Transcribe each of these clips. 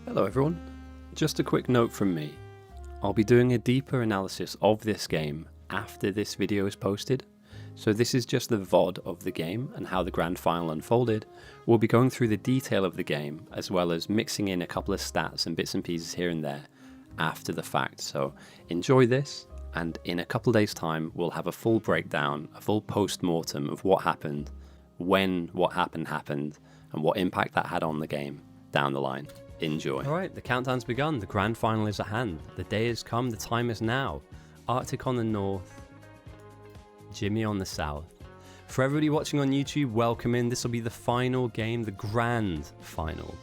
Hello everyone, just a quick note from me. I'll be doing a deeper analysis of this game after this video is posted. So this is just the VOD of the game and how the grand final unfolded. We'll be going through the detail of the game as well as mixing in a couple of stats and bits and pieces here and there after the fact. So enjoy this, and in a couple of days time we'll have a full breakdown, a full post-mortem of what happened, when what happened, and what impact that had on the game down the line. Enjoy. Alright, the countdown's begun, the grand final is at hand. The day has come, the time is now. Arctic on the north, Jimmy on the south. For everybody watching on YouTube, welcome in. This will be the final game, the grand final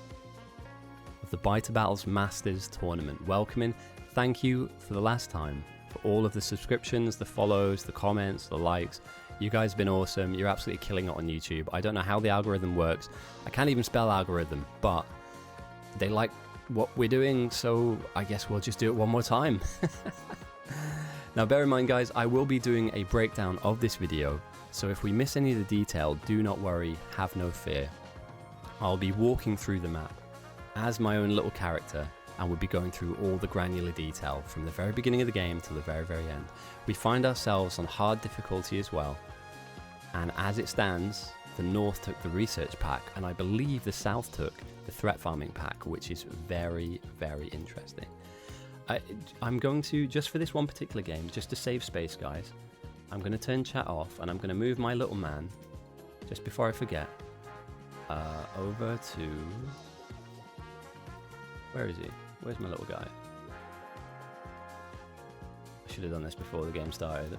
of the Biter Battles Masters tournament. Welcome in. Thank you for the last time for all of the subscriptions, the follows, the comments, the likes. You guys have been awesome. You're absolutely killing it on YouTube. I don't know how the algorithm works. I can't even spell algorithm, but they like what we're doing, so I guess we'll just do it one more time. Now bear in mind guys, I will be doing a breakdown of this video, so if we miss any of the detail, do not worry, have no fear. I'll be walking through the map as my own little character, and we'll be going through all the granular detail from the very beginning of the game to the very end. We find ourselves on hard difficulty as well, and as it stands, the North took the research pack, and I believe the South took the threat farming pack, which is very interesting. I'm going to, just for this one particular game, just to save space guys, I'm going to turn chat off and I'm going to move my little man, just before I forget, over to, where is he? Where's my little guy? I should have done this before the game started.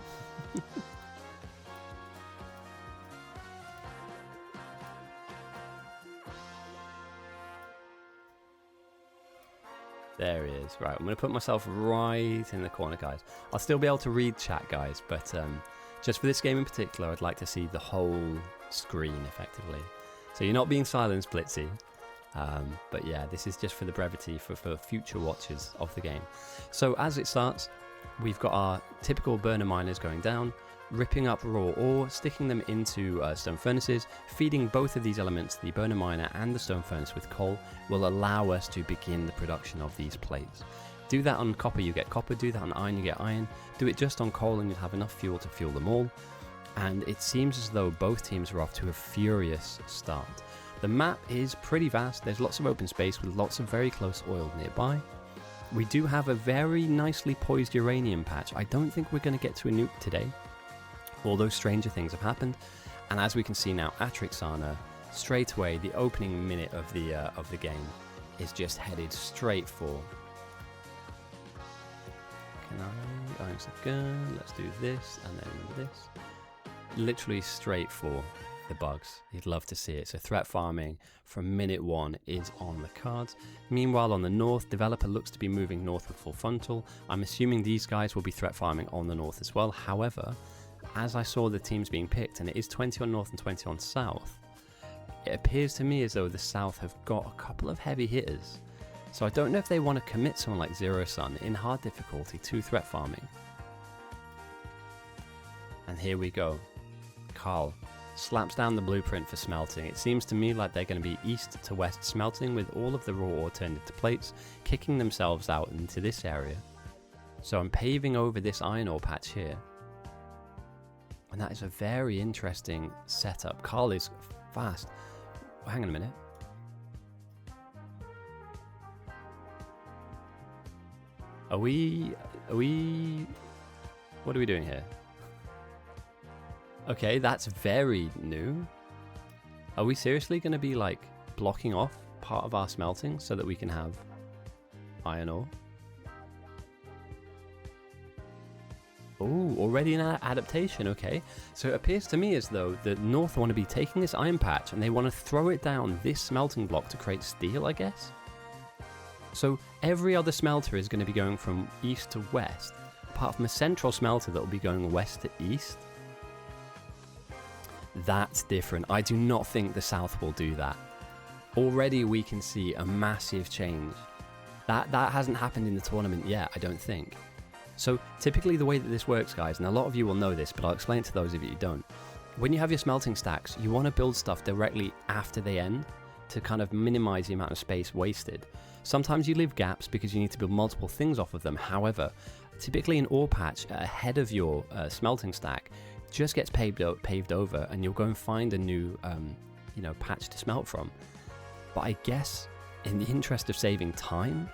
There he is. Right, I'm going to put myself right in the corner, guys. I'll still be able to read chat, guys, but just for this game in particular, I'd like to see the whole screen, effectively. So you're not being silenced, Blitzy. But yeah, this is just for the brevity for future watchers of the game. So as it starts, we've got our typical burner miners going down, ripping up raw ore, sticking them into stone furnaces. Feeding both of these elements, the burner miner and the stone furnace, with coal will allow us to begin the production of these plates. Do that on copper, you get copper. Do that on iron, you get iron. Do it just on coal and you'll have enough fuel to fuel them all. And it seems as though both teams are off to a furious start. The map is pretty vast. There's lots of open space with lots of very close oil nearby. We do have a very nicely poised uranium patch. I don't think we're going to get to a nuke today, although stranger things have happened. And as we can see now, Arktischerozean, straight away, the opening minute of the game is just headed straight for. Can I? Oh, it's a gun. Let's do this and then this. Literally straight for the bugs. You'd love to see it. So threat farming from minute one is on the cards. Meanwhile, on the north, developer looks to be moving north with full frontal. I'm assuming these guys will be threat farming on the north as well. However, as I saw the teams being picked, and it is 20 on north and 20 on south, it appears to me as though the south have got a couple of heavy hitters. So I don't know if they want to commit someone like Zero Sun in hard difficulty to threat farming. And here we go. Carl slaps down the blueprint for smelting. It seems to me like they're going to be east to west smelting, with all of the raw ore turned into plates, kicking themselves out into this area. So I'm paving over this iron ore patch here. And that is a very interesting setup. Carl is fast. Oh, hang on a minute. Are we, what are we doing here? Okay, that's very new. Are we seriously going to be like blocking off part of our smelting so that we can have iron ore? Oh, already an adaptation, okay. So it appears to me as though the North want to be taking this iron patch and they want to throw it down this smelting block to create steel, I guess. So every other smelter is going to be going from east to west, apart from a central smelter that will be going west to east. That's different. I do not think the South will do that. Already we can see a massive change. That hasn't happened in the tournament yet, I don't think. So typically the way that this works, guys, and a lot of you will know this, but I'll explain it to those of you who don't. When you have your smelting stacks, you want to build stuff directly after they end, to kind of minimize the amount of space wasted. Sometimes you leave gaps because you need to build multiple things off of them. However, typically an ore patch ahead of your smelting stack just gets paved over, and you'll go and find a new patch to smelt from. But I guess in the interest of saving time,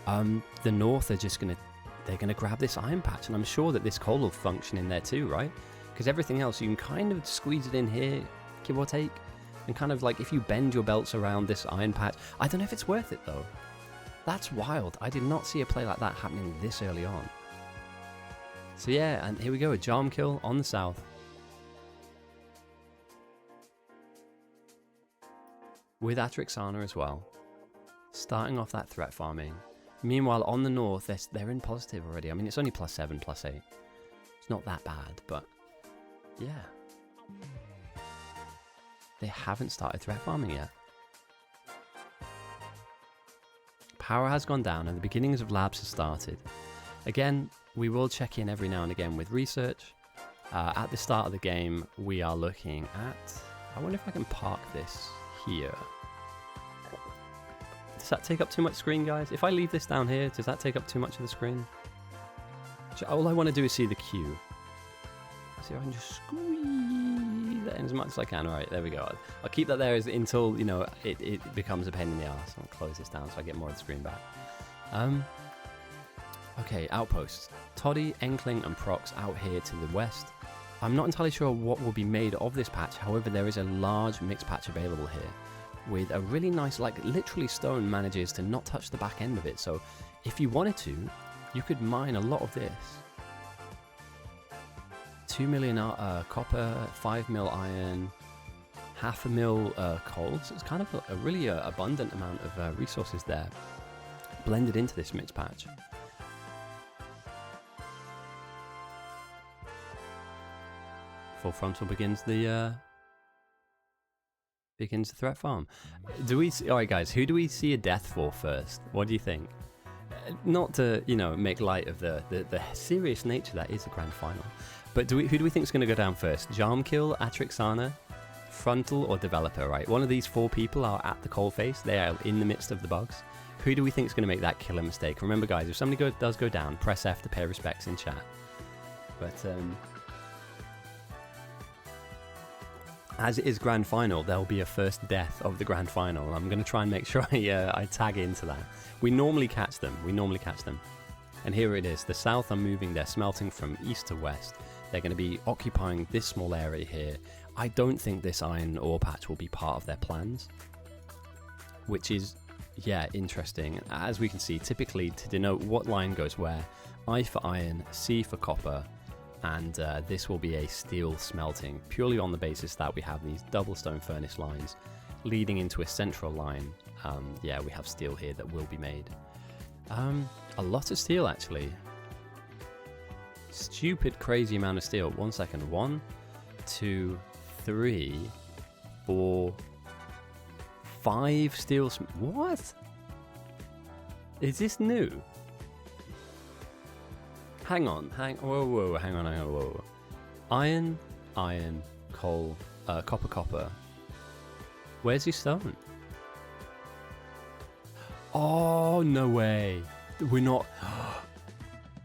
the North are just they're gonna grab this iron patch, and I'm sure that this coal will function in there too, right? Because everything else you can kind of squeeze it in here, give or take, and kind of like if you bend your belts around this iron patch. I don't know if it's worth it though. That's wild. I did not see a play like that happening this early on. So yeah, and here we go, a Jarm kill on the south. With Arktischerozean as well. Starting off that threat farming. Meanwhile, on the north, they're in positive already. I mean, it's only +7, +8. It's not that bad, but yeah. They haven't started threat farming yet. Power has gone down and the beginnings of labs have started. Again, we will check in every now and again with research. At the start of the game, we are looking at... I wonder if I can park this here. Does that take up too much screen, guys? If I leave this down here, does that take up too much of the screen? All I want to do is see the queue. See if I can just squeeze that in as much as I can. Alright, there we go. I'll keep that there until, it becomes a pain in the ass. I'll close this down so I get more of the screen back. Okay, outposts. Toddy, Enkling and Prox out here to the west. I'm not entirely sure what will be made of this patch, however there is a large mixed patch available here with a really nice, like literally stone manages to not touch the back end of it, so if you wanted to, you could mine a lot of this. 2 million copper, 5 mil iron, 0.5 mil coal, so it's kind of a really abundant amount of resources there blended into this mixed patch. Full frontal begins the threat farm. Alright guys, who do we see a death for first? What do you think? Not to, make light of the serious nature that is a grand final, but who do we think is going to go down first? Jarm kill, Arktischerozean, frontal or developer, right? One of these 4 people are at the coalface, they are in the midst of the bugs. Who do we think is going to make that killer mistake? Remember guys, if somebody does go down, press F to pay respects in chat. But as it is grand final, there'll be a first death of the grand final. I'm going to try and make sure I tag into that. We normally catch them. And here it is. The south are moving. They're smelting from east to west. They're going to be occupying this small area here. I don't think this iron ore patch will be part of their plans, which is, yeah, interesting. As we can see, typically to denote what line goes where, I for iron, C for copper, and this will be a steel smelting, purely on the basis that we have these double stone furnace lines leading into a central line. Yeah, we have steel here that will be made. A lot of steel actually. Stupid crazy amount of steel. 1 second. 1, 2, 3, 4, 5 steel. What? Is this new? Hang on, whoa. Iron, coal, copper. Where's your stone? Oh, no way. We're not...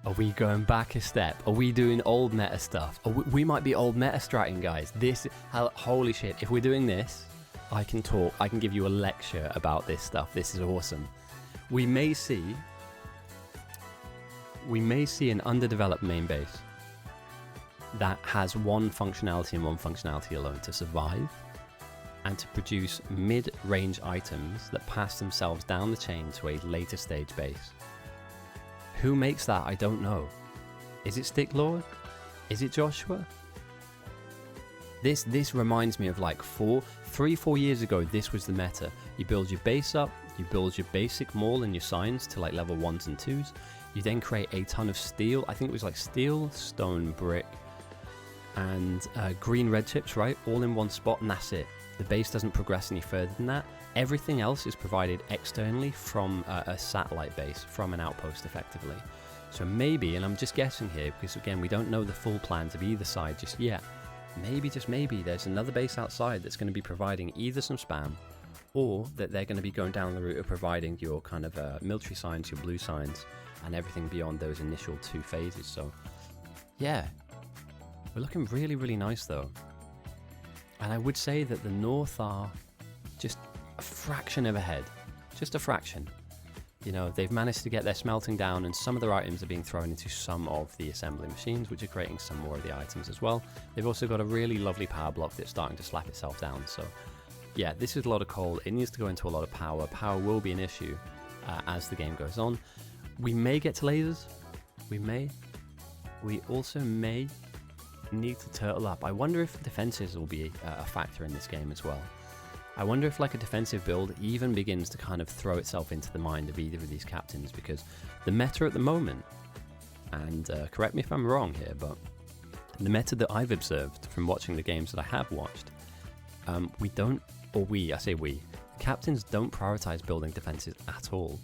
Are we going back a step? Are we doing old meta stuff? We might be old meta stratting, guys. Holy shit. If we're doing this, I can talk. I can give you a lecture about this stuff. This is awesome. We may see an underdeveloped main base that has one functionality and one functionality alone: to survive and to produce mid-range items that pass themselves down the chain to a later stage base. Who makes that? I don't know. Is it Sticklord? Is it Joshua? This reminds me of like 3-4 years ago. This was the meta. You build your base up, you build your basic mall and your signs to like level 1s and 2s. You then create a ton of steel. I think it was like steel, stone, brick, and green red chips, right? All in one spot, and that's it. The base doesn't progress any further than that. Everything else is provided externally from a satellite base, from an outpost effectively. So maybe, and I'm just guessing here because again we don't know the full plans of either side just yet, maybe, just maybe, there's another base outside that's going to be providing either some spam, or that they're going to be going down the route of providing your kind of military signs, your blue signs, and everything beyond those initial 2 phases. So, yeah, we're looking really, really nice though. And I would say that the North are just a fraction of ahead, just a fraction. You know, they've managed to get their smelting down, and some of their items are being thrown into some of the assembly machines, which are creating some more of the items as well. They've also got a really lovely power block that's starting to slap itself down. So yeah, this is a lot of coal. It needs to go into a lot of power. Power will be an issue as the game goes on. We may get to lasers. We may. We also may need to turtle up. I wonder if defenses will be a factor in this game as well. I wonder if like a defensive build even begins to kind of throw itself into the mind of either of these captains, because the meta at the moment, and correct me if I'm wrong here, but the meta that I've observed from watching the games that I have watched, captains don't prioritize building defenses at all,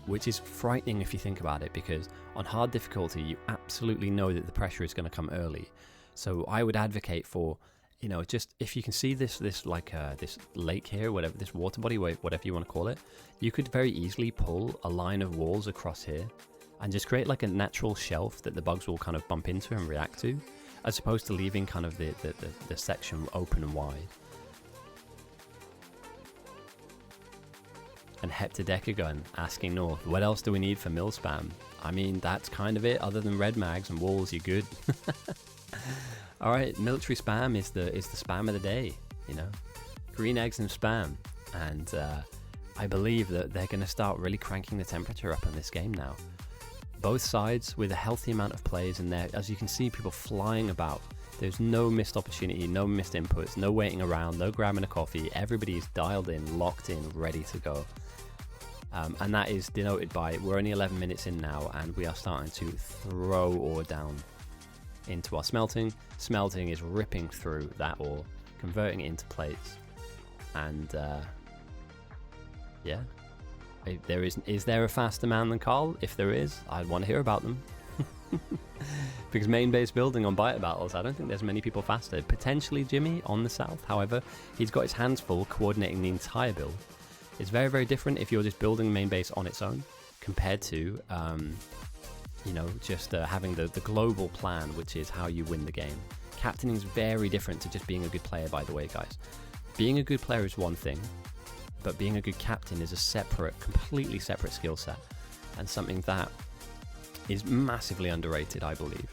which is frightening if you think about it, because on hard difficulty you absolutely know that the pressure is going to come early. So I would advocate for, you know, just if you can see this lake here, whatever, this water body, whatever you want to call it, you could very easily pull a line of walls across here and just create like a natural shelf that the bugs will kind of bump into and react to, as opposed to leaving kind of the section open and wide. And Heptadecagon asking North, what else do we need for mill spam? I mean, that's kind of it. Other than red mags and walls, you're good. All right, military spam is the spam of the day, you know, green eggs and spam, and I believe that they're going to start really cranking the temperature up in this game now. Both sides with a healthy amount of plays in there, as you can see, people flying about. There's no missed opportunity, no missed inputs, no waiting around, no grabbing a coffee. Everybody's dialed in, locked in, ready to go. And that is denoted by, we're only 11 minutes in now, and we are starting to throw ore down into our smelting. Smelting is ripping through that ore, converting it into plates, and yeah, is there a faster man than Carl? If there is, I'd want to hear about them. Because main base building on bite battles, I don't think there's many people faster. Potentially Jimmy on the south, however, he's got his hands full coordinating the entire build. It's very, very different if you're just building main base on its own compared to you know, just having the global plan, which is how you win the game. Captaining is very different to just being a good player, by the way, guys. Being a good player is one thing, but being a good captain is a separate, completely separate skill set, and something that is massively underrated, I believe.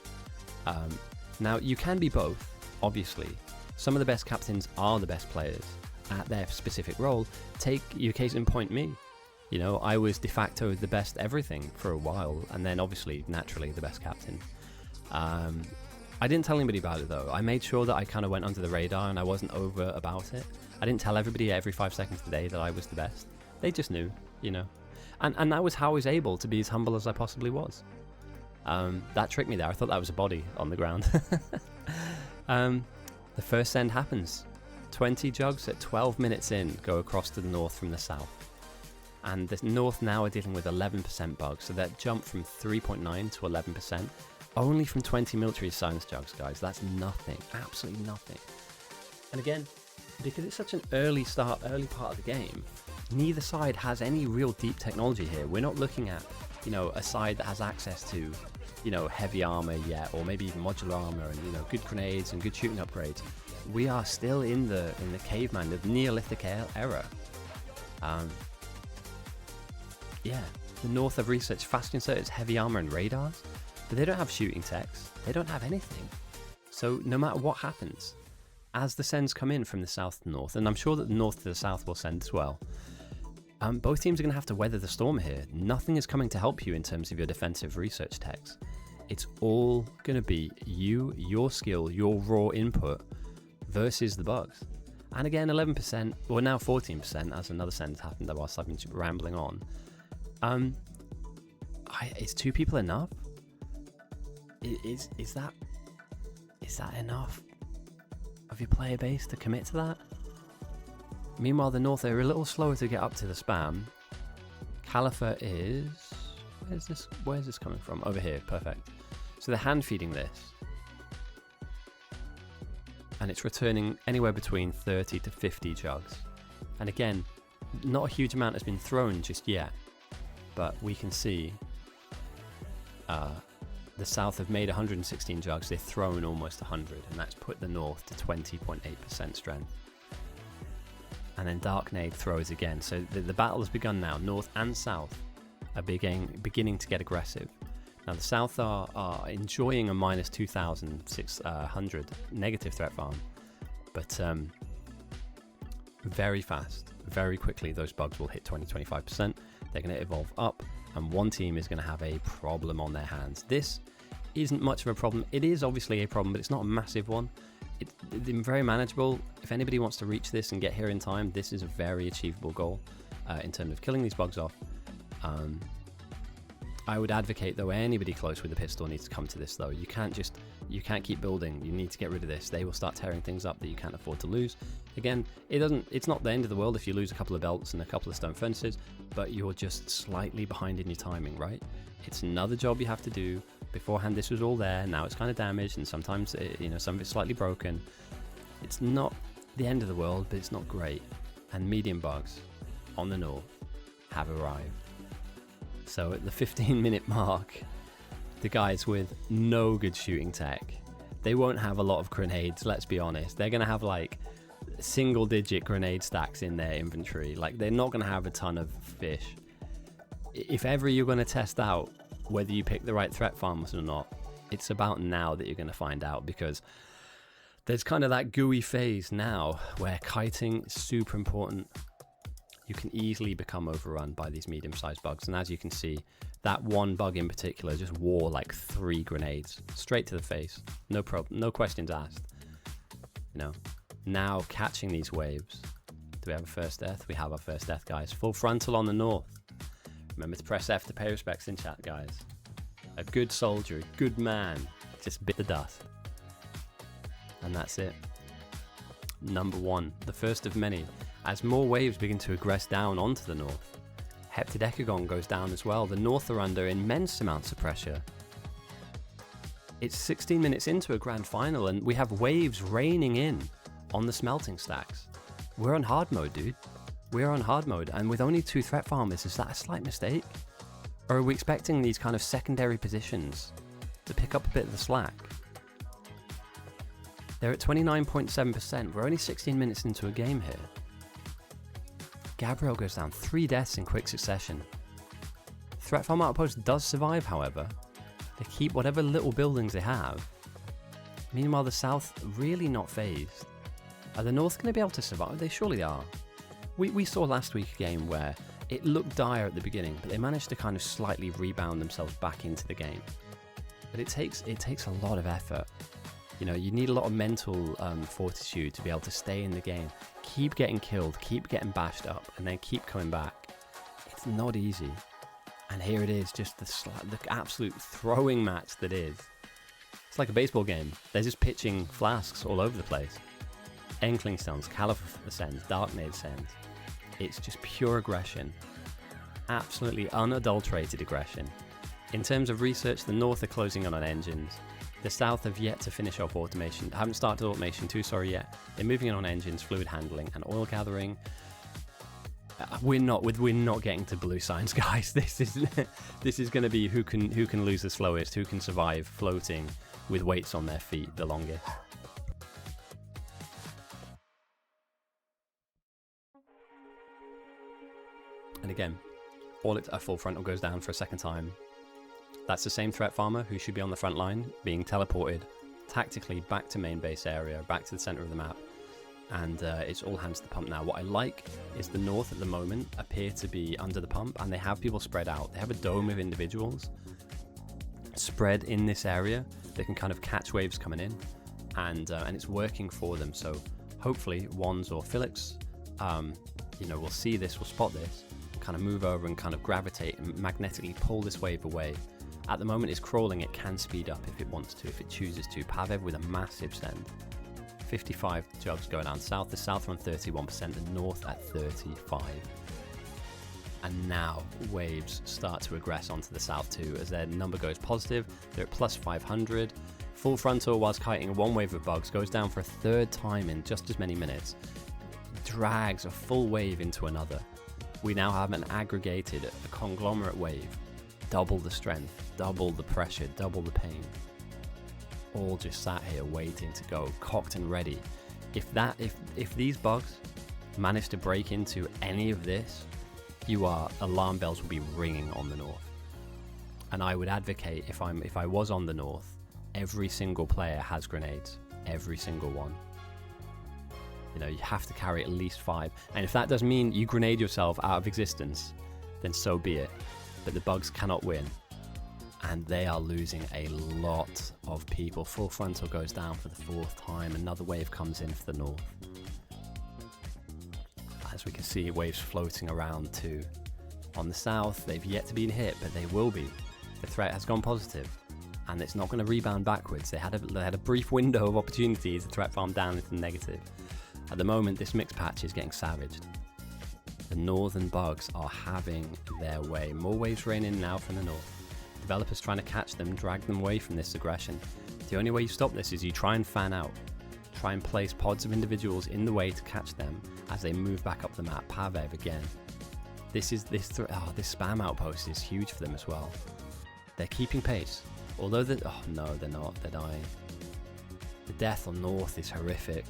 Now, you can be both, obviously. Some of the best captains are the best players at their specific role. Take your case in point me. You know, I was de facto the best everything for a while, and then obviously, naturally, the best captain. I didn't tell anybody about it though. I made sure that I kind of went under the radar and I wasn't over about it. I didn't tell everybody every 5 seconds of the day that I was the best. They just knew, you know. And that was how I was able to be as humble as I possibly was. That tricked me there. I thought that was a body on the ground. The first send happens. 20 jugs at 12 minutes in go across to the north from the south. And the north now are dealing with 11% bugs, so that jump from 3.9 to 11%, only from 20 military science jugs, guys. That's nothing, absolutely nothing. And again, because it's such an early part of the game, neither side has any real deep technology here. We're not looking at, you know, a side that has access to, you know, heavy armor yet, or maybe even modular armor and, you know, good grenades and good shooting upgrades. We are still in the caveman, the Neolithic era. Yeah, the north have researched fast inserters, heavy armor and radars, but they don't have shooting techs. They don't have anything. So no matter what happens, as the sends come in from the south to north, and I'm sure that the north to the south will send as well, both teams are going to have to weather the storm here. Nothing is coming to help you in terms of your defensive research techs. It's all going to be you, your skill, your raw input versus the bugs. And again, 11%, well now 14%, as another send happened whilst I've been rambling on. Is 2 people enough? Is that enough of your player base to commit to that? Meanwhile, the north are a little slower to get up to the spam. Caliphate is... Where's this coming from? Over here, perfect. So they're hand feeding this. and it's returning anywhere between 30 to 50 jugs. And again, not a huge amount has been thrown just yet, but we can see the south have made 116 jugs, they've thrown almost 100, and that's put the north to 20.8% strength. And then Darknade throws again, so the battle has begun now. North and south are beginning to get aggressive. Now the south are enjoying a minus 2,600 negative threat farm, but very fast, very quickly those bugs will hit 20-25%. They're going to evolve up, and one team is going to have a problem on their hands. This isn't much of a problem. It is obviously a problem, but it's not a massive one. It's very manageable. If anybody wants to reach this and get here in time, this is a very achievable goal in terms of killing these bugs off. I would advocate, though, anybody close with a pistol needs to come to this, though. You can't keep building. You need to get rid of this. They will start tearing things up that you can't afford to lose. Again, it's not the end of the world if you lose a couple of belts and a couple of stone furnaces, but you're just slightly behind in your timing, right? It's another job you have to do. Beforehand, this was all there. Now it's kind of damaged, and sometimes some of it's slightly broken. It's not the end of the world, but it's not great. And medium bugs on the north have arrived. So at the 15-minute mark, the guys with no good shooting tech, they won't have a lot of grenades, let's be honest. They're going to have like single-digit grenade stacks in their inventory. Like, they're not going to have a ton of fish. If ever you're going to test out whether you pick the right threat farmers or not, it's about now that you're going to find out, because there's kind of that gooey phase now where kiting is super important. You can easily become overrun by these medium-sized bugs, and as you can see, that one bug in particular just wore like 3 grenades straight to the face. No problem, no questions asked. Now catching these waves. Do we have a first death? We have our first death, guys. Full frontal on the north. Remember to press F to pay respects in chat, guys. A good soldier, a good man, just bit the dust. And that's it. Number 1, the first of many. As more waves begin to aggress down onto the north, Heptadecagon goes down as well. The north are under immense amounts of pressure. It's 16 minutes into a grand final, and we have waves raining in on the smelting stacks. We're on hard mode, dude. We're on hard mode, and with only 2 threat farmers, is that a slight mistake? Or are we expecting these kind of secondary positions to pick up a bit of the slack? They're at 29.7%. We're only 16 minutes into a game here. Gabriel goes down, 3 deaths in quick succession. Threat farm outpost does survive, however. They keep whatever little buildings they have. Meanwhile, the south really not phased. Are the north going to be able to survive? They surely are. We saw last week a game where it looked dire at the beginning, but they managed to kind of slightly rebound themselves back into the game. But it takes a lot of effort. You need a lot of mental fortitude to be able to stay in the game, keep getting killed, keep getting bashed up, and then keep coming back. It's not easy. And here it is, just the absolute throwing match that is. It's like a baseball game. They're just pitching flasks all over the place. Enkling stones, Caliphate sends, Darknade sends. It's just pure aggression. Absolutely unadulterated aggression. In terms of research, the north are closing in on engines. The south have yet to finish off automation. Haven't started automation 2, sorry, yet. They're moving in on engines, fluid handling, and oil gathering. We're not getting to blue signs, guys. This is going to be who can lose the slowest, who can survive floating with weights on their feet the longest. And again, a full frontal goes down for a second time. That's the same threat farmer who should be on the front line, being teleported tactically back to main base area, back to the center of the map. And it's all hands to the pump now. What I like is the north at the moment appear to be under the pump, and they have people spread out. They have a dome of individuals spread in this area. They can kind of catch waves coming in, and it's working for them. So hopefully Wands or Felix, will see this, will spot this, kind of move over and kind of gravitate and magnetically pull this wave away. At the moment it's crawling, it can speed up if it wants to, if it chooses to. Pavev with a massive send. 55 jugs going down south, the south are on 31%, the north at 35. And now waves start to aggress onto the south too, as their number goes positive. They're at plus 500. Full frontal whilst kiting one wave of bugs, goes down for a third time in just as many minutes, drags a full wave into another. We now have an aggregated, a conglomerate wave, double the strength, double the pressure, double the pain. All just sat here waiting to go, cocked and ready. If these bugs manage to break into any of this, alarm bells will be ringing on the north. And I would advocate, if I was on the north, every single player has grenades, every single one. You know, you have to carry at least 5, and if that does mean you grenade yourself out of existence, then so be it. But the bugs cannot win, and they are losing a lot of people. Full frontal goes down for the 4th time. Another wave comes in for the north. As we can see, waves floating around too. On the south, they've yet to be hit, but they will be. The threat has gone positive, and it's not going to rebound backwards. They had a brief window of opportunity as the threat farmed down into the negative. At the moment, this mixed patch is getting savaged. The northern bugs are having their way. More waves rain in now from the north. Developers trying to catch them, drag them away from this aggression. The only way you stop this is you try and fan out. Try and place pods of individuals in the way to catch them as they move back up the map. Pavev again. This spam outpost is huge for them as well. They're keeping pace. Although oh no, they're not. They're dying. The death on north is horrific.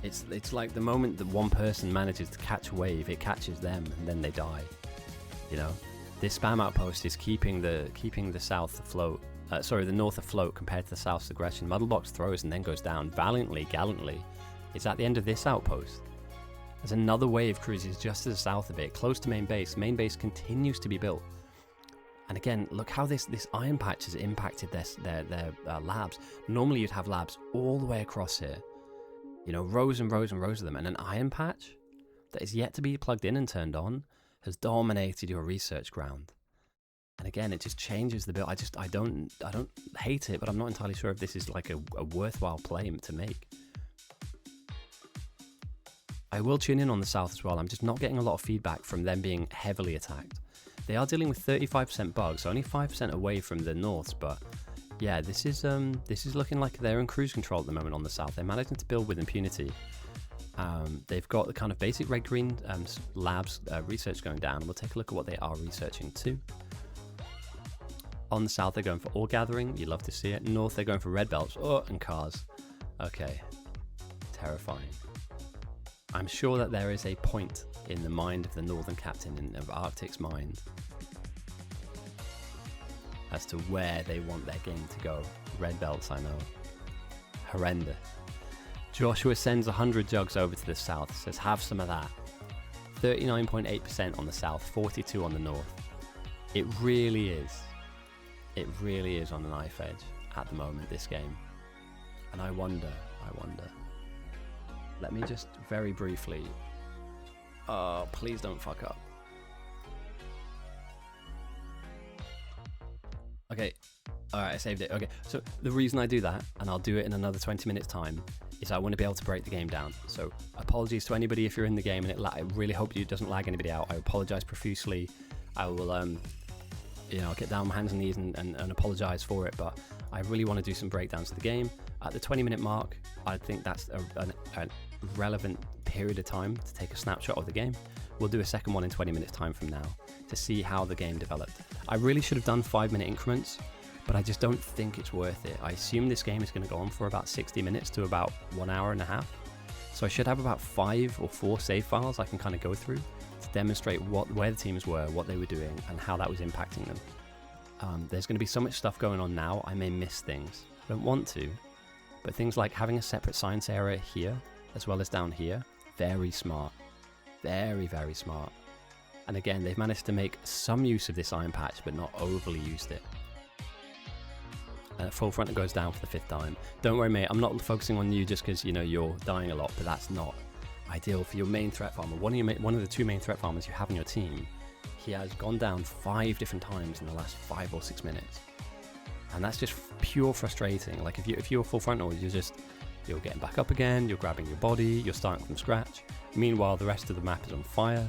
It's like the moment that one person manages to catch a wave, it catches them and then they die. You know, this spam outpost is keeping the south afloat. The north afloat compared to the south's aggression. Muddlebox throws and then goes down valiantly, gallantly. It's at the end of this outpost. As another wave cruises just to the south of it, close to main base. Main base continues to be built. And again, look how this iron patch has impacted their labs. Normally you'd have labs all the way across here. You know, rows and rows and rows of them. And an iron patch that is yet to be plugged in and turned on has dominated your research ground. And again, it just changes the build. I don't hate it, but I'm not entirely sure if this is like a worthwhile play to make. I will tune in on the south as well. I'm just not getting a lot of feedback from them being heavily attacked. They are dealing with 35% bugs, so only 5% away from the norths, but yeah, this is looking like they're in cruise control at the moment on the south. They're managing to build with impunity. They've got the kind of basic red-green labs research going down, and we'll take a look at what they are researching too. On the south, they're going for ore gathering. You love to see it. North, they're going for red belts. Oh, and cars. Okay. Terrifying. I'm sure that there is a point in the mind of the northern captain and of Arctic's mind as to where they want their game to go. Red belts, I know. Horrendous. Joshua sends 100 jugs over to the south, says have some of that. 39.8% on the south, 42 on the north. It really is on the knife edge at the moment, this game. And I wonder. Let me just very briefly, please don't fuck up. Okay, alright, I saved it. Okay, so the reason I do that, and I'll do it in another 20 minutes time, is I want to be able to break the game down. So apologies to anybody if you're in the game, and I really hope it doesn't lag anybody out. I apologize profusely. I will I'll get down on my hands and knees and apologize for it, but I really want to do some breakdowns of the game. At the 20-minute mark, I think that's a relevant period of time to take a snapshot of the game. We'll do a second one in 20 minutes time from now to see how the game developed. I really should have done 5-minute increments, but I just don't think it's worth it. I assume this game is going to go on for about 60 minutes to about 1 hour and a half. So I should have about 5 or 4 save files I can kind of go through to demonstrate where the teams were, what they were doing, and how that was impacting them. There's going to be so much stuff going on now, I may miss things. I don't want to, but things like having a separate science area here, as well as down here, very smart. Very, very smart. And again, they've managed to make some use of this iron patch, but not overly used it. Full front goes down for the 5th time. Don't worry, mate, I'm not focusing on you just because, you're dying a lot, but that's not ideal for your main threat farmer. One of the 2 main threat farmers you have in your team, he has gone down 5 different times in the last 5 or 6 minutes. And that's just pure frustrating. Like if you're full frontal, you're getting back up again, you're grabbing your body, you're starting from scratch. Meanwhile, the rest of the map is on fire.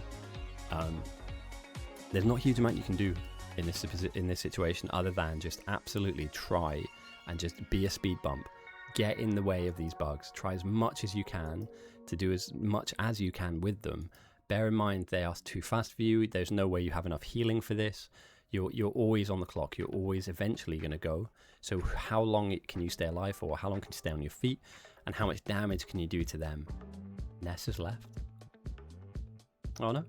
There's not a huge amount you can do. in this situation other than just absolutely try and just be a speed bump. Get in the way of these bugs. Try as much as you can to do as much as you can with them. Bear in mind they are too fast for you. There's no way you have enough healing for this. You're always on the clock. You're always eventually going to go. So how long can you stay alive for? How long can you stay on your feet? And how much damage can you do to them? Ness has left. Oh no.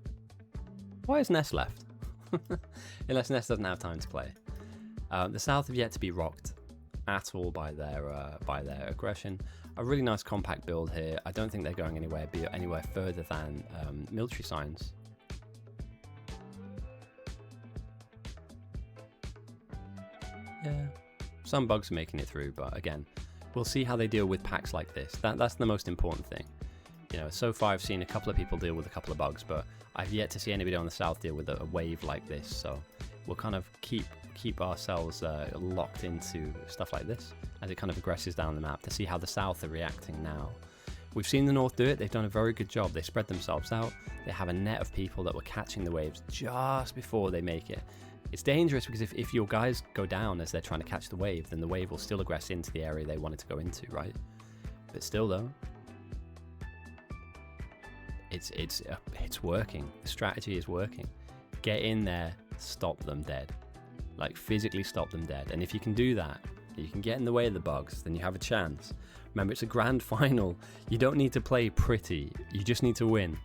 Why is Ness left? Unless Ness doesn't have time to play. The South have yet to be rocked at all by their aggression. A really nice compact build here. I don't think they're going anywhere further than military science. Yeah, some bugs are making it through, but again, we'll see how they deal with packs like this. That's the most important thing. You know, so far I've seen a couple of people deal with a couple of bugs, but I've yet to see anybody on the South deal with a wave like this. So we'll kind of keep ourselves locked into stuff like this as it kind of progresses down the map to see how the South are reacting now. We've seen the North do it. They've done a very good job. They spread themselves out. They have a net of people that were catching the waves just before they make it. It's dangerous because if your guys go down as they're trying to catch the wave, then the wave will still aggress into the area they wanted to go into, right? But still though, it's working. The strategy is working. Get in there, stop them dead. Like physically stop them dead. And if you can do that, you can get in the way of the bugs, then you have a chance. Remember, it's a grand final. You don't need to play pretty. You just need to win.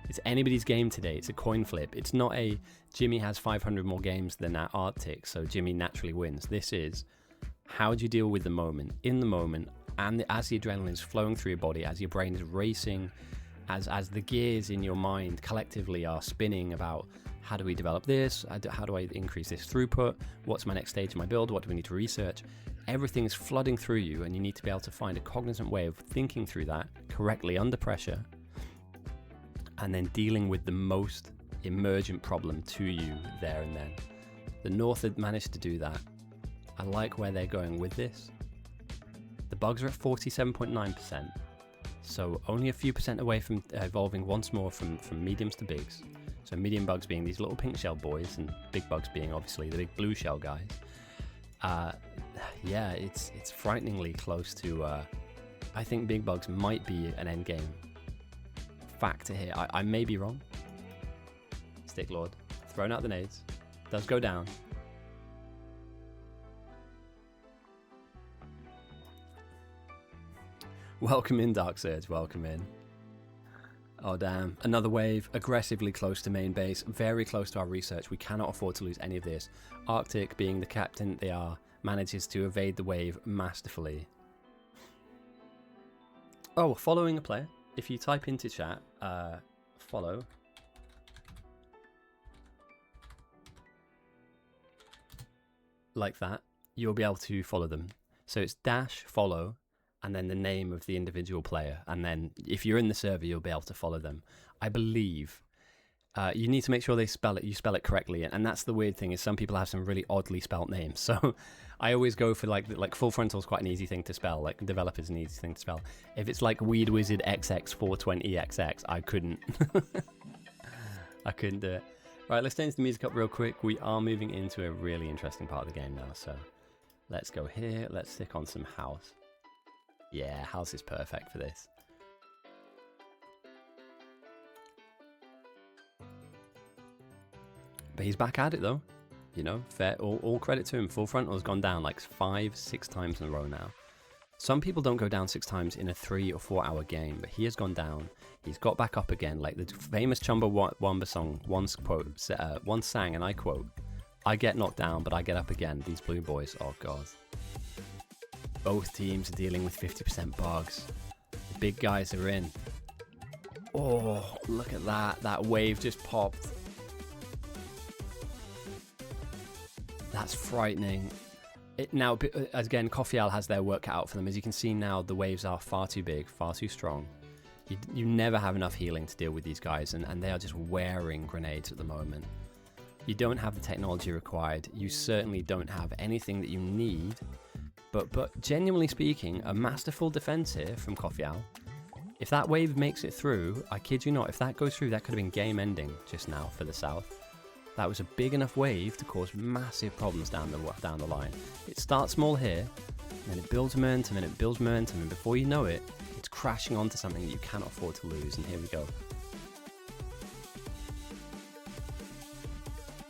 It's anybody's game today. It's a coin flip. It's not a Jimmy has 500 more games than that Arctic, so Jimmy naturally wins. This is how do you deal with the moment, in the moment, and as the adrenaline is flowing through your body, as your brain is racing, as the gears in your mind collectively are spinning about how do we develop this, how do I increase this throughput, what's my next stage of my build, what do we need to research. Everything is flooding through you, and you need to be able to find a cognizant way of thinking through that correctly under pressure, and then dealing with the most emergent problem to you there and then. The North had managed to do that. I like where they're going with this. The bugs are at 47.9%, so only a few percent away from evolving once more from mediums to bigs. So medium bugs being these little pink shell boys, and big bugs being obviously the big blue shell guys. Yeah, it's frighteningly close to. I think big bugs might be an end game factor here. I may be wrong. Stick Lord, thrown out the nades, does go down. Welcome in, Dark Surge, welcome in. Oh damn, another wave, aggressively close to main base, very close to our research. We cannot afford to lose any of this. Arctic, being the captain they are, manages to evade the wave masterfully. Oh, following a player. If you type into chat, follow. Like that, you'll be able to follow them. So it's dash follow, and then the name of the individual player. And then if you're in the server, you'll be able to follow them. I believe you need to make sure you spell it correctly. And that's the weird thing, is some people have some really oddly spelt names. So I always go for like Full Frontal is quite an easy thing to spell. Like developers an easy thing to spell. If it's like Weed Wizard XX420XX, I couldn't. I couldn't do it. Right, let's change the music up real quick. We are moving into a really interesting part of the game now. So let's go here. Let's stick on some house. Yeah, house is perfect for this. But he's back at it though. You know, fair, all credit to him. Full Frontal has gone down like 5-6 times in a row now. Some people don't go down 6 times in a 3 or 4 hour game, but he has gone down. He's got back up again, like the famous Chumbawamba song once sang, and I quote, "I get knocked down, but I get up again." These blue boys, oh god. Both teams are dealing with 50% bugs. The big guys are in. Oh, look at that. That wave just popped. That's frightening. Now, again, Coffee Owl has their work cut out for them. As you can see now, the waves are far too big, far too strong. You never have enough healing to deal with these guys, and they are just wearing grenades at the moment. You don't have the technology required. You certainly don't have anything that you need. But genuinely speaking, a masterful defense here from Coffee Owl. If that wave makes it through, I kid you not, if that goes through, that could have been game ending just now for the South. that was a big enough wave to cause massive problems down the line. It starts small here, and then it builds momentum, and it builds momentum, and before you know it, it's crashing onto something that you cannot afford to lose, and here we go.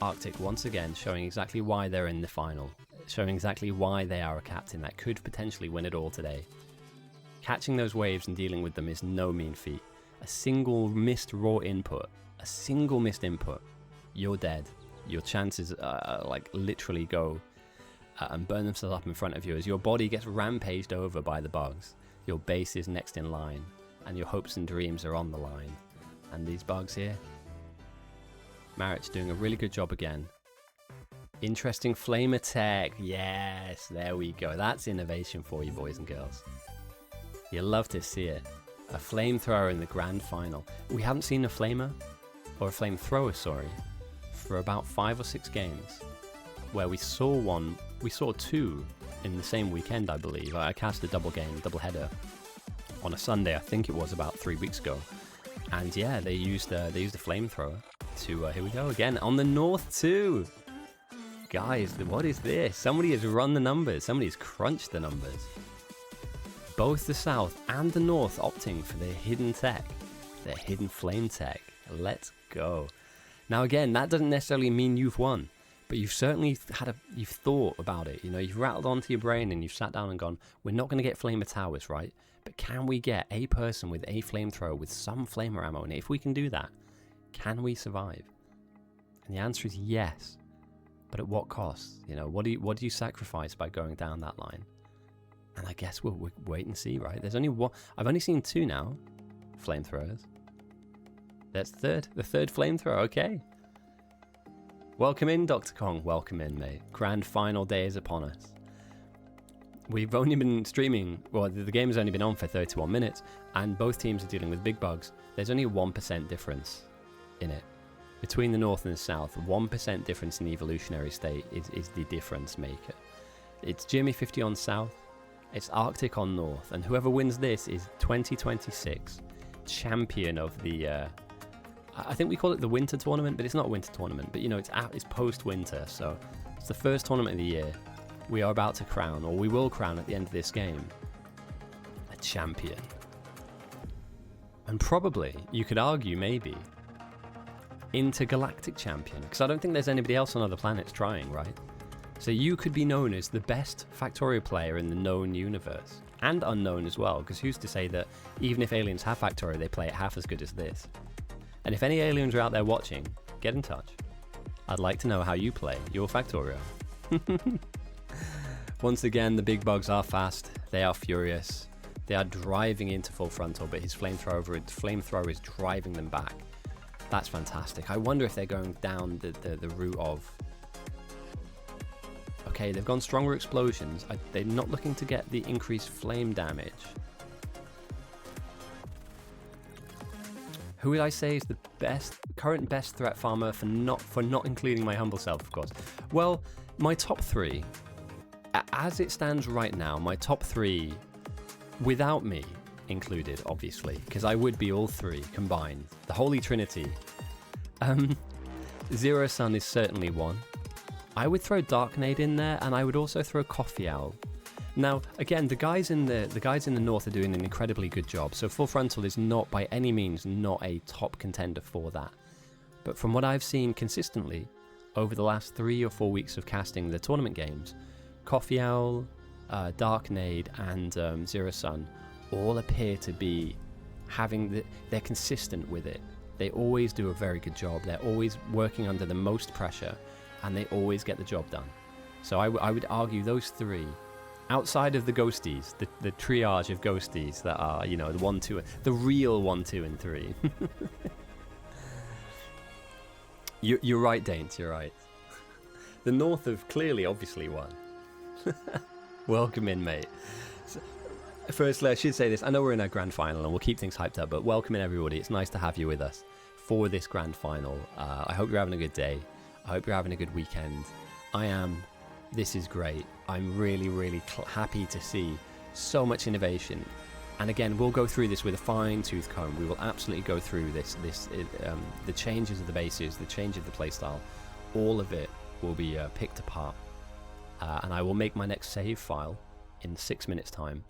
Arctic once again showing exactly why they're in the final, showing exactly why they are a captain that could potentially win it all today. Catching those waves and dealing with them is no mean feat. A single missed raw input, you're dead. Your chances like literally go and burn themselves up in front of you as your body gets rampaged over by the bugs. Your base is next in line, and your hopes and dreams are on the line. And these bugs here, Marich doing a really good job again. Interesting flame attack. Yes, there we go. That's innovation for you, boys and girls. You love to see it. A flamethrower in the grand final. We haven't seen a flamer, or a flamethrower, sorry, for about 5 or 6 games. Where we saw 2 in the same weekend, I believe. I cast a double header on a Sunday, I think it was about 3 weeks ago. And yeah, they used a flamethrower to, here we go again, on the north too! Guys, what is this? Somebody has run the numbers, somebody has crunched the numbers. Both the south and the north opting for their hidden tech, their hidden flame tech. Let's go. Now again, that doesn't necessarily mean you've won, but you've certainly you've thought about it. You know, you've rattled onto your brain and you've sat down and gone, we're not going to get flamer towers, right? But can we get a person with a flamethrower with some flamer ammo? And if we can do that, can we survive? And the answer is yes. But at what cost? You know, what do you sacrifice by going down that line? And I guess we'll wait and see, right? There's only one. I've only seen 2 now, flamethrowers. That's the third flamethrower. Okay. Welcome in, Dr. Kong. Welcome in, mate. Grand final day is upon us. We've only been streaming, well, the game has only been on for 31 minutes, and both teams are dealing with big bugs. There's only a 1% difference in it. Between the north and the south, 1% difference in the evolutionary state is the difference maker. It's Jimmy50 on south, it's Arctic on north, and whoever wins this is 2026 champion of the, I think we call it the winter tournament, but it's not a winter tournament, but you know, it's post-winter, so it's the first tournament of the year. We are about to crown, or we will crown at the end of this game, a champion. And probably, you could argue maybe, intergalactic champion, because I don't think there's anybody else on other planets trying, right? So you could be known as the best Factorio player in the known universe, and unknown as well, because who's to say that even if aliens have Factorio, they play it half as good as this? And if any aliens are out there watching, get in touch. I'd like to know how you play your Factorio. Once again, the big bugs are fast, they are furious, they are driving into full frontal, but his flamethrower is driving them back. That's fantastic. I wonder if they're going down the route of... Okay, they've gone stronger explosions. They're not looking to get the increased flame damage. Who would I say is the current best threat farmer for not including my humble self, of course? Well, my top 3, as it stands right now, my top 3, without me included, obviously, because I would be all 3 combined, the Holy Trinity. Zero Sun is certainly one. I would throw Darknade in there, and I would also throw Coffee Owl. Now, again, the guys in the north are doing an incredibly good job. So Full Frontal is not by any means not a top contender for that. But from what I've seen consistently over the last 3 or 4 weeks of casting the tournament games, Coffee Owl, Darknade, and Zero Sun all appear to be they're consistent with it. They always do a very good job. They're always working under the most pressure, and they always get the job done. So I would argue those 3, outside of the ghosties, the triage of ghosties that are, you know, the 1, 2, the real 1, 2, and 3. You're right, Daints, you're right. The North have clearly, obviously won. Welcome in, mate. So, firstly, I should say this. I know we're in our grand final and we'll keep things hyped up, but welcome in, everybody. It's nice to have you with us for this grand final. I hope you're having a good day. I hope you're having a good weekend. I am. This is great. I'm really, really happy to see so much innovation. And again, we'll go through this with a fine-tooth comb. We will absolutely go through the changes of the bases, the change of the playstyle, all of it will be picked apart, and I will make my next save file in 6 minutes time,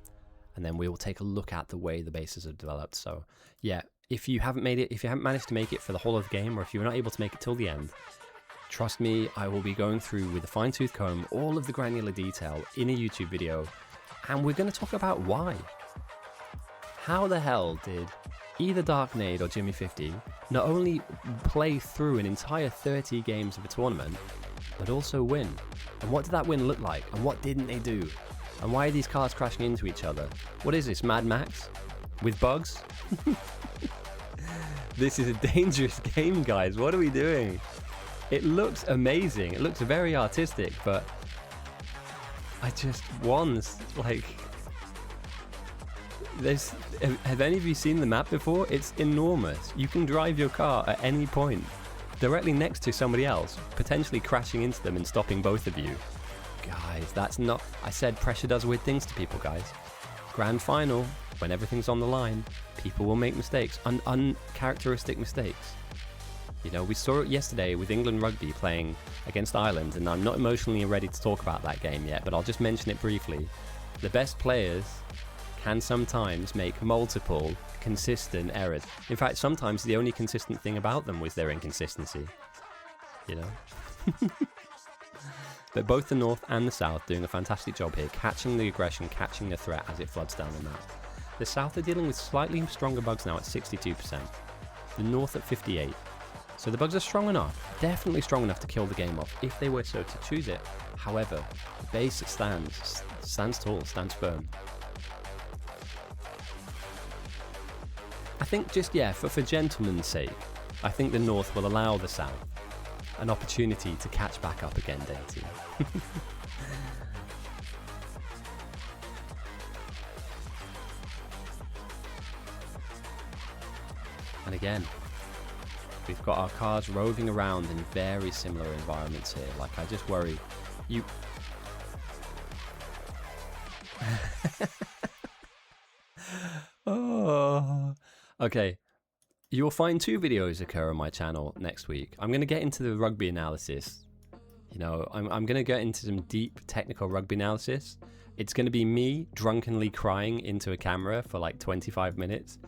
and then we will take a look at the way the bases are developed. So yeah, if you haven't managed to make it for the whole of the game, or if you're not able to make it till the end, trust me, I will be going through with a fine-tooth comb all of the granular detail in a YouTube video, and we're going to talk about why. How the hell did either Darknade or Jimmy50 not only play through an entire 30 games of a tournament, but also win? And what did that win look like? And what didn't they do? And why are these cars crashing into each other? What is this, Mad Max? With bugs? This is a dangerous game, guys. What are we doing? It looks amazing. It looks very artistic, but I just want, like... Have any of you seen the map before? It's enormous. You can drive your car at any point, directly next to somebody else, potentially crashing into them and stopping both of you. Guys, that's not... I said pressure does weird things to people, guys. Grand final, when everything's on the line, people will make mistakes, uncharacteristic mistakes. You know, we saw it yesterday with England Rugby playing against Ireland, and I'm not emotionally ready to talk about that game yet, but I'll just mention it briefly. The best players can sometimes make multiple consistent errors. In fact, sometimes the only consistent thing about them was their inconsistency. You know? But both the North and the South doing a fantastic job here, catching the aggression, catching the threat as it floods down the map. The South are dealing with slightly stronger bugs now at 62%. The North at 58%. So the bugs are strong enough, definitely strong enough to kill the game off if they were so to choose it. However, the base stands tall, stands firm. I think just, yeah, for gentlemen's sake, I think the North will allow the South an opportunity to catch back up again, Dainty. And again, we've got our cars roving around in very similar environments here. Like, I just worry. You... Oh... Okay, you'll find 2 videos occur on my channel next week. I'm going to get into the rugby analysis. You know, I'm going to get into some deep technical rugby analysis. It's going to be me drunkenly crying into a camera for like 25 minutes,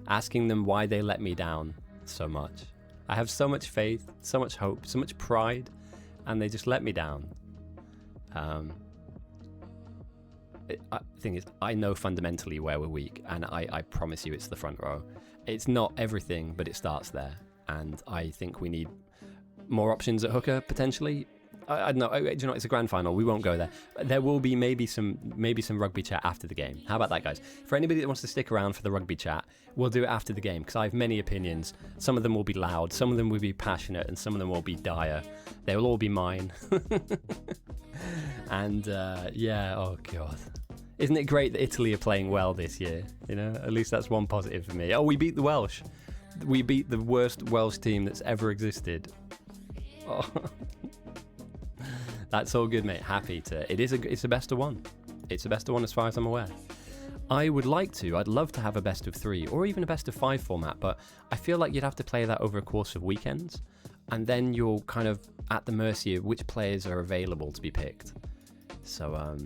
asking them why they let me down so much. I have so much faith, so much hope, so much pride, and they just let me down. The thing is, I know fundamentally where we're weak, and I promise you it's the front row. It's not everything, but it starts there, and I think we need more options at hooker, potentially. I don't know, do you know, it's a grand final, we won't go there. There will be maybe some rugby chat after the game. How about that, guys? For anybody that wants to stick around for the rugby chat, we'll do it after the game, because I have many opinions. Some of them will be loud, some of them will be passionate, and some of them will be dire. They will all be mine. And yeah, oh god. Isn't it great that Italy are playing well this year? You know, at least that's one positive for me. Oh, we beat the Welsh. We beat the worst Welsh team that's ever existed. Oh. That's all good, mate. Happy to. It's a best of one. It's a best of one as far as I'm aware. I'd love to have a best of 3 or even a best of 5 format, but I feel like you'd have to play that over a course of weekends, and then you're kind of at the mercy of which players are available to be picked. So,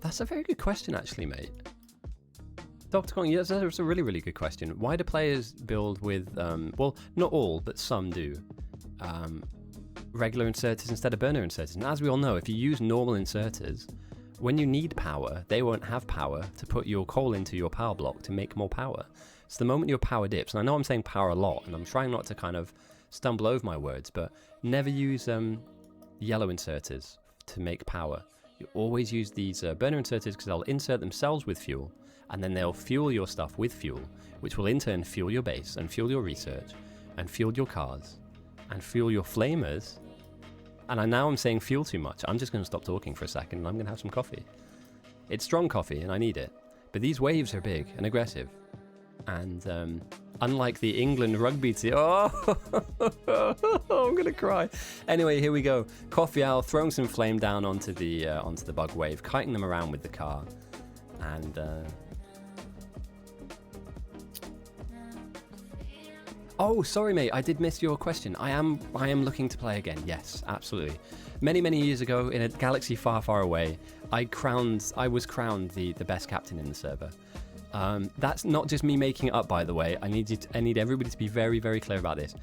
that's a very good question, actually, mate. Dr. Kong, yes, that's a really, really good question. Why do players build with, well, not all, but some do, regular inserters instead of burner inserters? And as we all know, if you use normal inserters, when you need power, they won't have power to put your coal into your power block to make more power. So the moment your power dips, and I know I'm saying power a lot, and I'm trying not to kind of stumble over my words, but never use yellow inserters to make power. You always use these burner inserters because they'll insert themselves with fuel, and then they'll fuel your stuff with fuel, which will in turn fuel your base, and fuel your research, and fuel your cars, and fuel your flamers. And now I'm saying fuel too much. I'm just going to stop talking for a second, and I'm going to have some coffee. It's strong coffee, and I need it. But these waves are big and aggressive. And unlike the England rugby team... Oh, I'm going to cry. Anyway, here we go. Coffee Owl throwing some flame down onto the bug wave, kiting them around with the car. And... Oh, sorry, mate. I did miss your question. I am looking to play again. Yes, absolutely. Many years ago, in a galaxy far, far away, I was crowned the best captain in the server. That's not just me making it up, by the way. I need everybody to be very, very clear about this.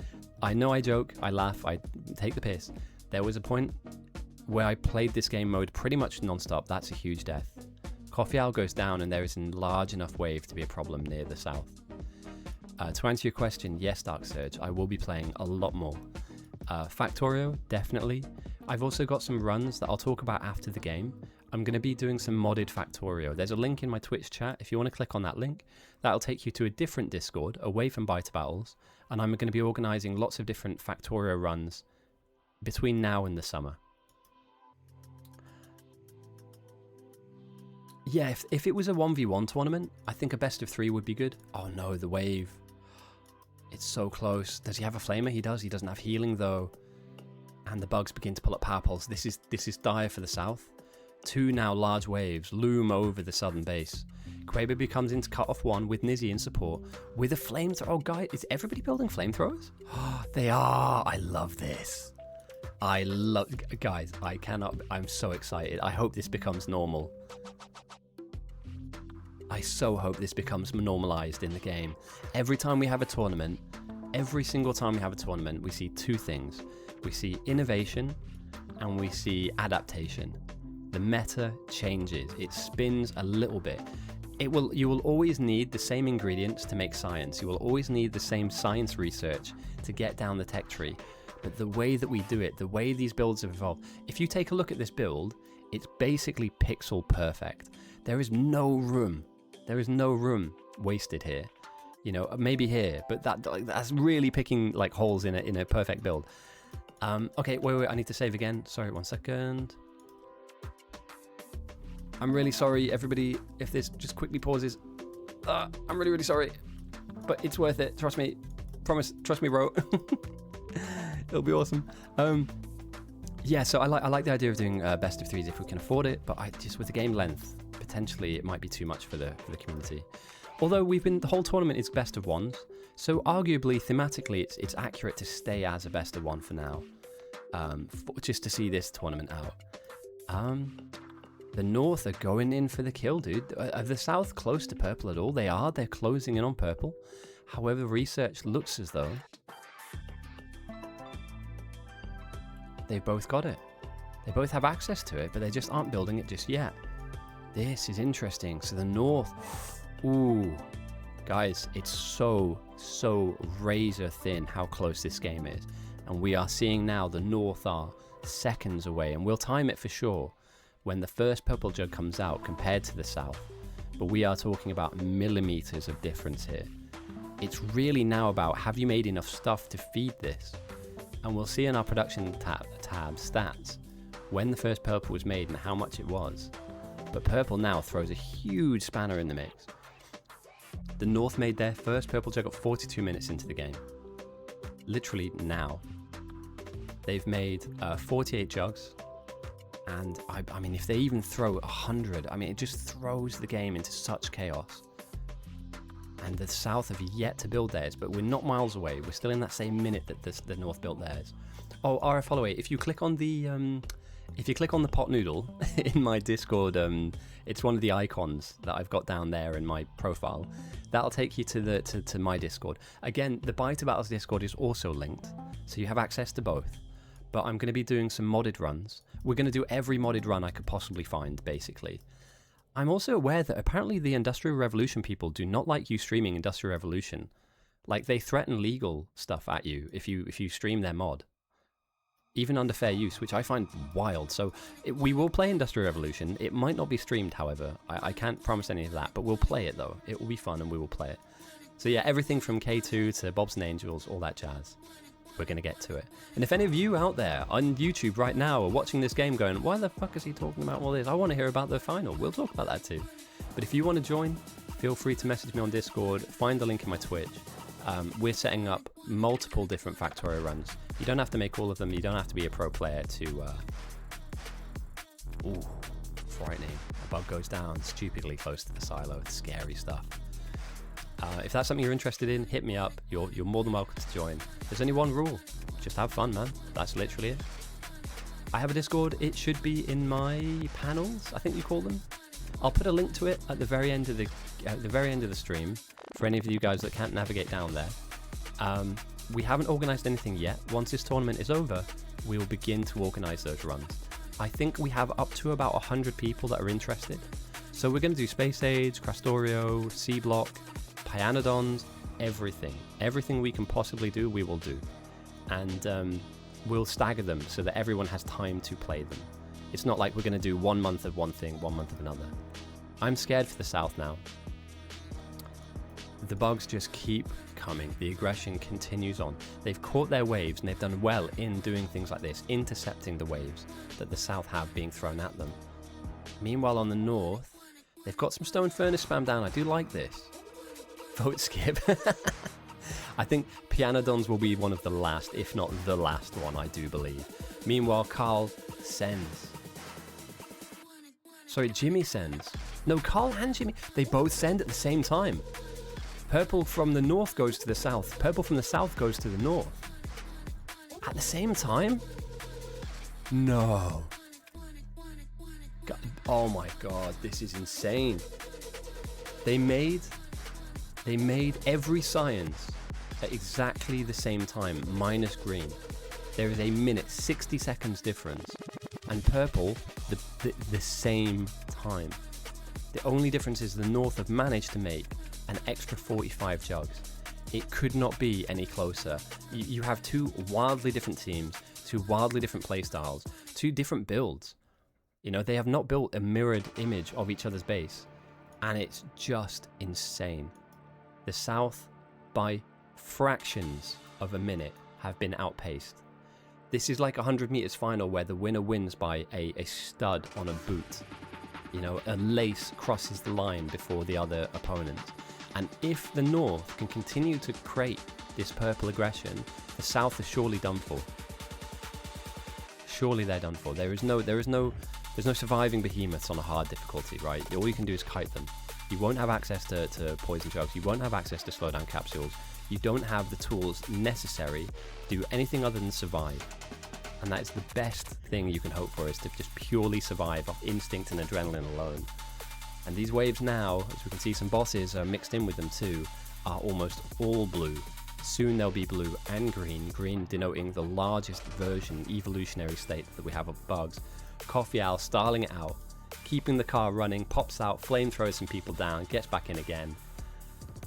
I know I joke, I laugh, I take the piss. There was a point where I played this game mode pretty much non-stop. That's a huge death. Coffee Owl goes down and there is a large enough wave to be a problem near the south. To answer your question, yes, Dark Surge, I will be playing a lot more. Factorio, definitely. I've also got some runs that I'll talk about after the game. I'm going to be doing some modded Factorio. There's a link in my Twitch chat. If you want to click on that link, that'll take you to a different Discord away from Bite Battles, and I'm going to be organising lots of different Factorio runs between now and the summer. Yeah, if it was a 1v1 tournament, I think a best of 3 would be good. Oh no, the wave. It's so close. Does he have a flamer? He does. He doesn't have healing though. And the bugs begin to pull up power poles. This is dire for the south. 2 now large waves loom over the southern base. Quaber comes in to cut off 1 with Nizzy in support. With a flamethrower. Oh, guys, is everybody building flamethrowers? They are. I love this. Guys, I'm so excited. I hope this becomes normal. I so hope this becomes normalized in the game. Every time we have a tournament, every single time we have a tournament, we see 2 things. We see innovation and we see adaptation. The meta changes. It spins a little bit. You will always need the same ingredients to make science. You will always need the same science research to get down the tech tree. But the way that we do it, the way these builds have evolved, if you take a look at this build, it's basically pixel perfect. There is no room wasted here. You know, maybe here, but that's really picking like holes in a perfect build. Okay, wait, I need to save again. Sorry, 1 second. I'm really sorry, everybody, if this just quickly pauses. I'm really sorry, but it's worth it. Trust me. Promise. Trust me, bro. It'll be awesome. Yeah, so I like the idea of doing best of 3s if we can afford it, but just with the game length, potentially it might be too much for the community. Although the whole tournament is best of 1s, so arguably thematically it's accurate to stay as a best of 1 for now, just to see this tournament out. The North are going in for the kill, dude. Are the South close to purple at all? They're closing in on purple. However, research looks as though they've both got it. They both have access to it, but they just aren't building it just yet. This is interesting. So the North, ooh, guys, it's so razor thin how close this game is. And we are seeing now the North are seconds away, and we'll time it for sure when the first purple jug comes out compared to the South. But we are talking about millimeters of difference here. It's really now about, have you made enough stuff to feed this? And we'll see in our production tab stats when the first purple was made and how much it was. But purple now throws a huge spanner in the mix. The North made their first purple jug at 42 minutes into the game. Literally now. They've made 48 jugs. And I mean, if they even throw 100, I mean, it just throws the game into such chaos. And the South have yet to build theirs, but we're not miles away. We're still in that same minute that the North built theirs. Oh, RF Holloway, if you click on the pot noodle in my Discord, it's one of the icons that I've got down there in my profile. That'll take you to my Discord. Again, the Bite Battles Discord is also linked, so you have access to both. But I'm going to be doing some modded runs. We're going to do every modded run I could possibly find, basically. I'm also aware that apparently the Industrial Revolution people do not like you streaming Industrial Revolution. Like, they threaten legal stuff at you if you stream their mod. Even under fair use, which I find wild. So we will play Industrial Revolution. It might not be streamed, however. I can't promise any of that, but we'll play it though. It will be fun and we will play it. So yeah, everything from K2 to Bobs and Angels, all that jazz. We're going to get to it. And if any of you out there on YouTube right now are watching this game going, why the fuck is he talking about all this? I want to hear about the final. We'll talk about that too. But if you want to join, feel free to message me on Discord, find the link in my Twitch. We're setting up multiple different Factorio runs. You don't have to make all of them. You don't have to be a pro player to... Ooh, frightening. A bug goes down stupidly close to the silo. It's scary stuff. If that's something you're interested in, hit me up. You're more than welcome to join. There's only one rule. Just have fun, man. That's literally it. I have a Discord. It should be in my panels, I think you call them. I'll put a link to it at the very end of the stream for any of you guys that can't navigate down there. We haven't organised anything yet. Once this tournament is over, we will begin to organise those runs. I think we have up to about 100 people that are interested. So we're going to do Space Age, Crastorio, C Block, Pyanodons, everything. Everything we can possibly do, we will do. And we'll stagger them so that everyone has time to play them. It's not like we're going to do 1 month of one thing, 1 month of another. I'm scared for the South now. The bugs just keep coming. The aggression continues on. They've caught their waves and they've done well in doing things like this, intercepting the waves that the South have being thrown at them. Meanwhile on the North, they've got some Stone Furnace spam down. I do like this. Vote skip. I think Pyanodons will be one of the last, if not the last one, I do believe. Meanwhile, Carl sends. Sorry, Jimmy sends. No, Carl and Jimmy, they both send at the same time. Purple from the north goes to the south. Purple from the south goes to the north. At the same time? No. God, oh my god, this is insane. They made every science at exactly the same time, minus green. There is a minute, 60 seconds difference. And purple, the same time. The only difference is the north have managed to make an extra 45 jugs. It could not be any closer. You have two wildly different teams, two wildly different playstyles, two different builds. You know, they have not built a mirrored image of each other's base, and it's just insane. The South, by fractions of a minute, have been outpaced. This is like a 100 meters final where the winner wins by a stud on a boot. You know, a lace crosses the line before the other opponent. And if the North can continue to create this purple aggression, the South is surely done for. Surely they're done for. There's no surviving behemoths on a hard difficulty, right? All you can do is kite them. You won't have access to poison jugs. You won't have access to slowdown capsules. You don't have the tools necessary to do anything other than survive. And that is the best thing you can hope for, is to just purely survive off instinct and adrenaline alone. And these waves now, as we can see some bosses are mixed in with them too, are almost all blue. Soon they'll be blue and green denoting the largest version, evolutionary state that we have of bugs. Coffee Owl starling it out, keeping the car running, pops out, flamethrowers some people down, gets back in again.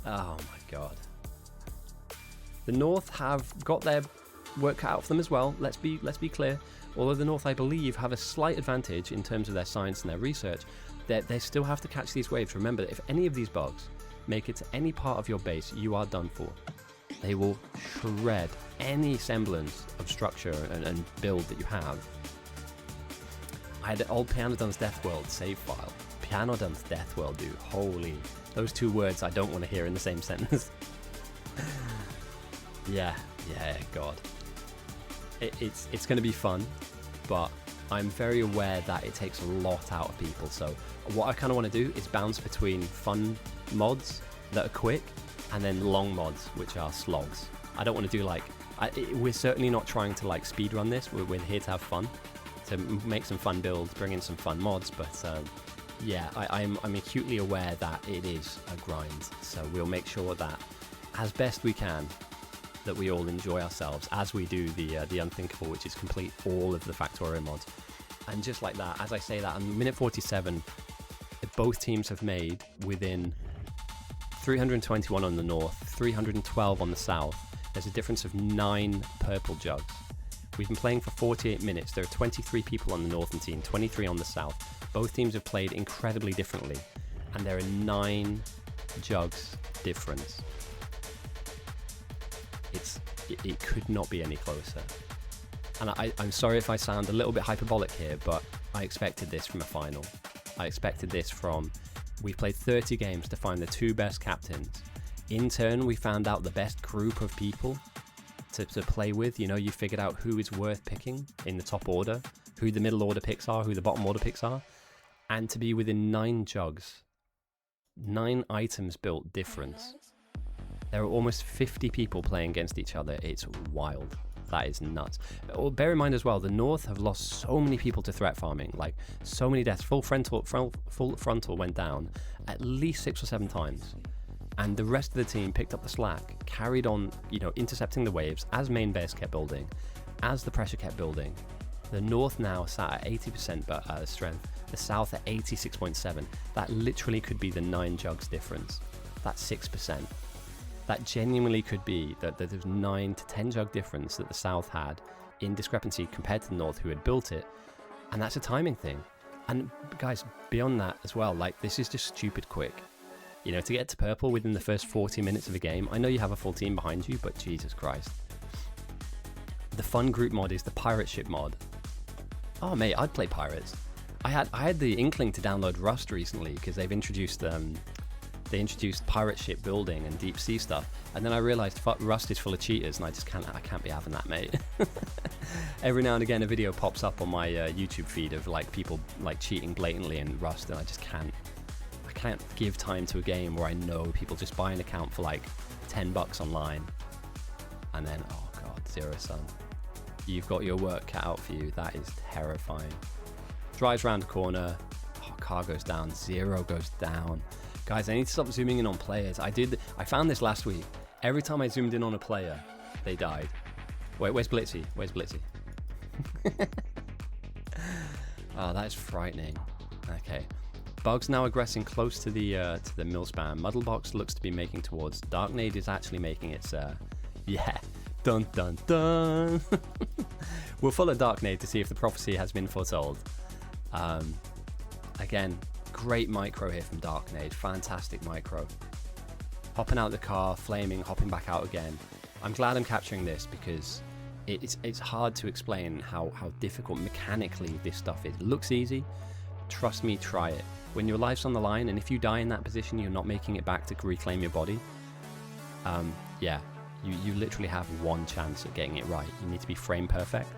Oh my god. The North have got their work cut out for them as well, let's be clear. Although the North, I believe, have a slight advantage in terms of their science and their research, they still have to catch these waves. Remember that if any of these bugs make it to any part of your base, you are done for. They will shred any semblance of structure and build that you have. I had an old Pyanodon's Death World save file. Pyanodon's Death World, dude. Holy. Those two words I don't want to hear in the same sentence. Yeah, god. It's going to be fun, but I'm very aware that it takes a lot out of people. So what I kind of want to do is bounce between fun mods that are quick and then long mods which are slogs. I don't want to do like... we're certainly not trying to like speedrun this. We're here to have fun, to make some fun builds, bring in some fun mods, but yeah, I'm acutely aware that it is a grind. So we'll make sure that as best we can, that we all enjoy ourselves as we do the unthinkable, which is complete all of the Factorio mods. And just like that, as I say that, on minute 47, both teams have made within 321 on the north, 312 on the south. There's a difference of 9 purple jugs. We've been playing for 48 minutes. There are 23 people on the northern team, 23 on the south. Both teams have played incredibly differently, and there are 9 jugs difference. It could not be any closer. And I'm sorry if I sound a little bit hyperbolic here, but I expected this from a final. I expected this from... We played 30 games to find the 2 best captains. In turn, we found out the best group of people to play with. You know, you figured out who is worth picking in the top order, who the middle order picks are, who the bottom order picks are. And to be within 9 jugs, 9 items built difference. There are almost 50 people playing against each other. It's wild. That is nuts. Bear in mind as well, the North have lost so many people to threat farming, like so many deaths. Full frontal went down at least 6 or 7 times. And the rest of the team picked up the slack, carried on, intercepting the waves as main base kept building, as the pressure kept building. The North now sat at 80% strength, the South at 86.7. That literally could be the 9 jugs difference. That's 6%. That genuinely could be that there's 9 to 10 jug difference that the South had in discrepancy compared to the North who had built it. And that's a timing thing. And guys, beyond that as well, like, this is just stupid quick. To get to purple within the first 40 minutes of a game, I know you have a full team behind you, but Jesus Christ. The fun group mod is the pirate ship mod. Oh mate, I'd play pirates. I had the inkling to download Rust recently because they've introduced pirate ship building and deep sea stuff, and then I realized Rust is full of cheaters, and I can't be having that, mate. Every now and again a video pops up on my YouTube feed of like people like cheating blatantly in Rust, and I can't give time to a game where I know people just buy an account for like $10 online, and then oh god, zero sum. You've got your work cut out for you. That is terrifying. Drives around the corner, car goes down, 0 goes down. Guys, I need to stop zooming in on players. I found this last week. Every time I zoomed in on a player, they died. Wait, where's Blitzy? Oh, that is frightening. Okay. Bugs now aggressing close to the millspan. Muddlebox looks to be making towards. Darknade is actually making its, yeah. Dun dun dun. We'll follow Darknade to see if the prophecy has been foretold. Again, great micro here from Darknade. Fantastic micro. Hopping out the car, flaming, hopping back out again. I'm glad I'm capturing this because it's hard to explain how difficult mechanically this stuff is. It looks easy. Trust me, try it. When your life's on the line, and if you die in that position, you're not making it back to reclaim your body. Yeah, you literally have one chance at getting it right. You need to be frame perfect.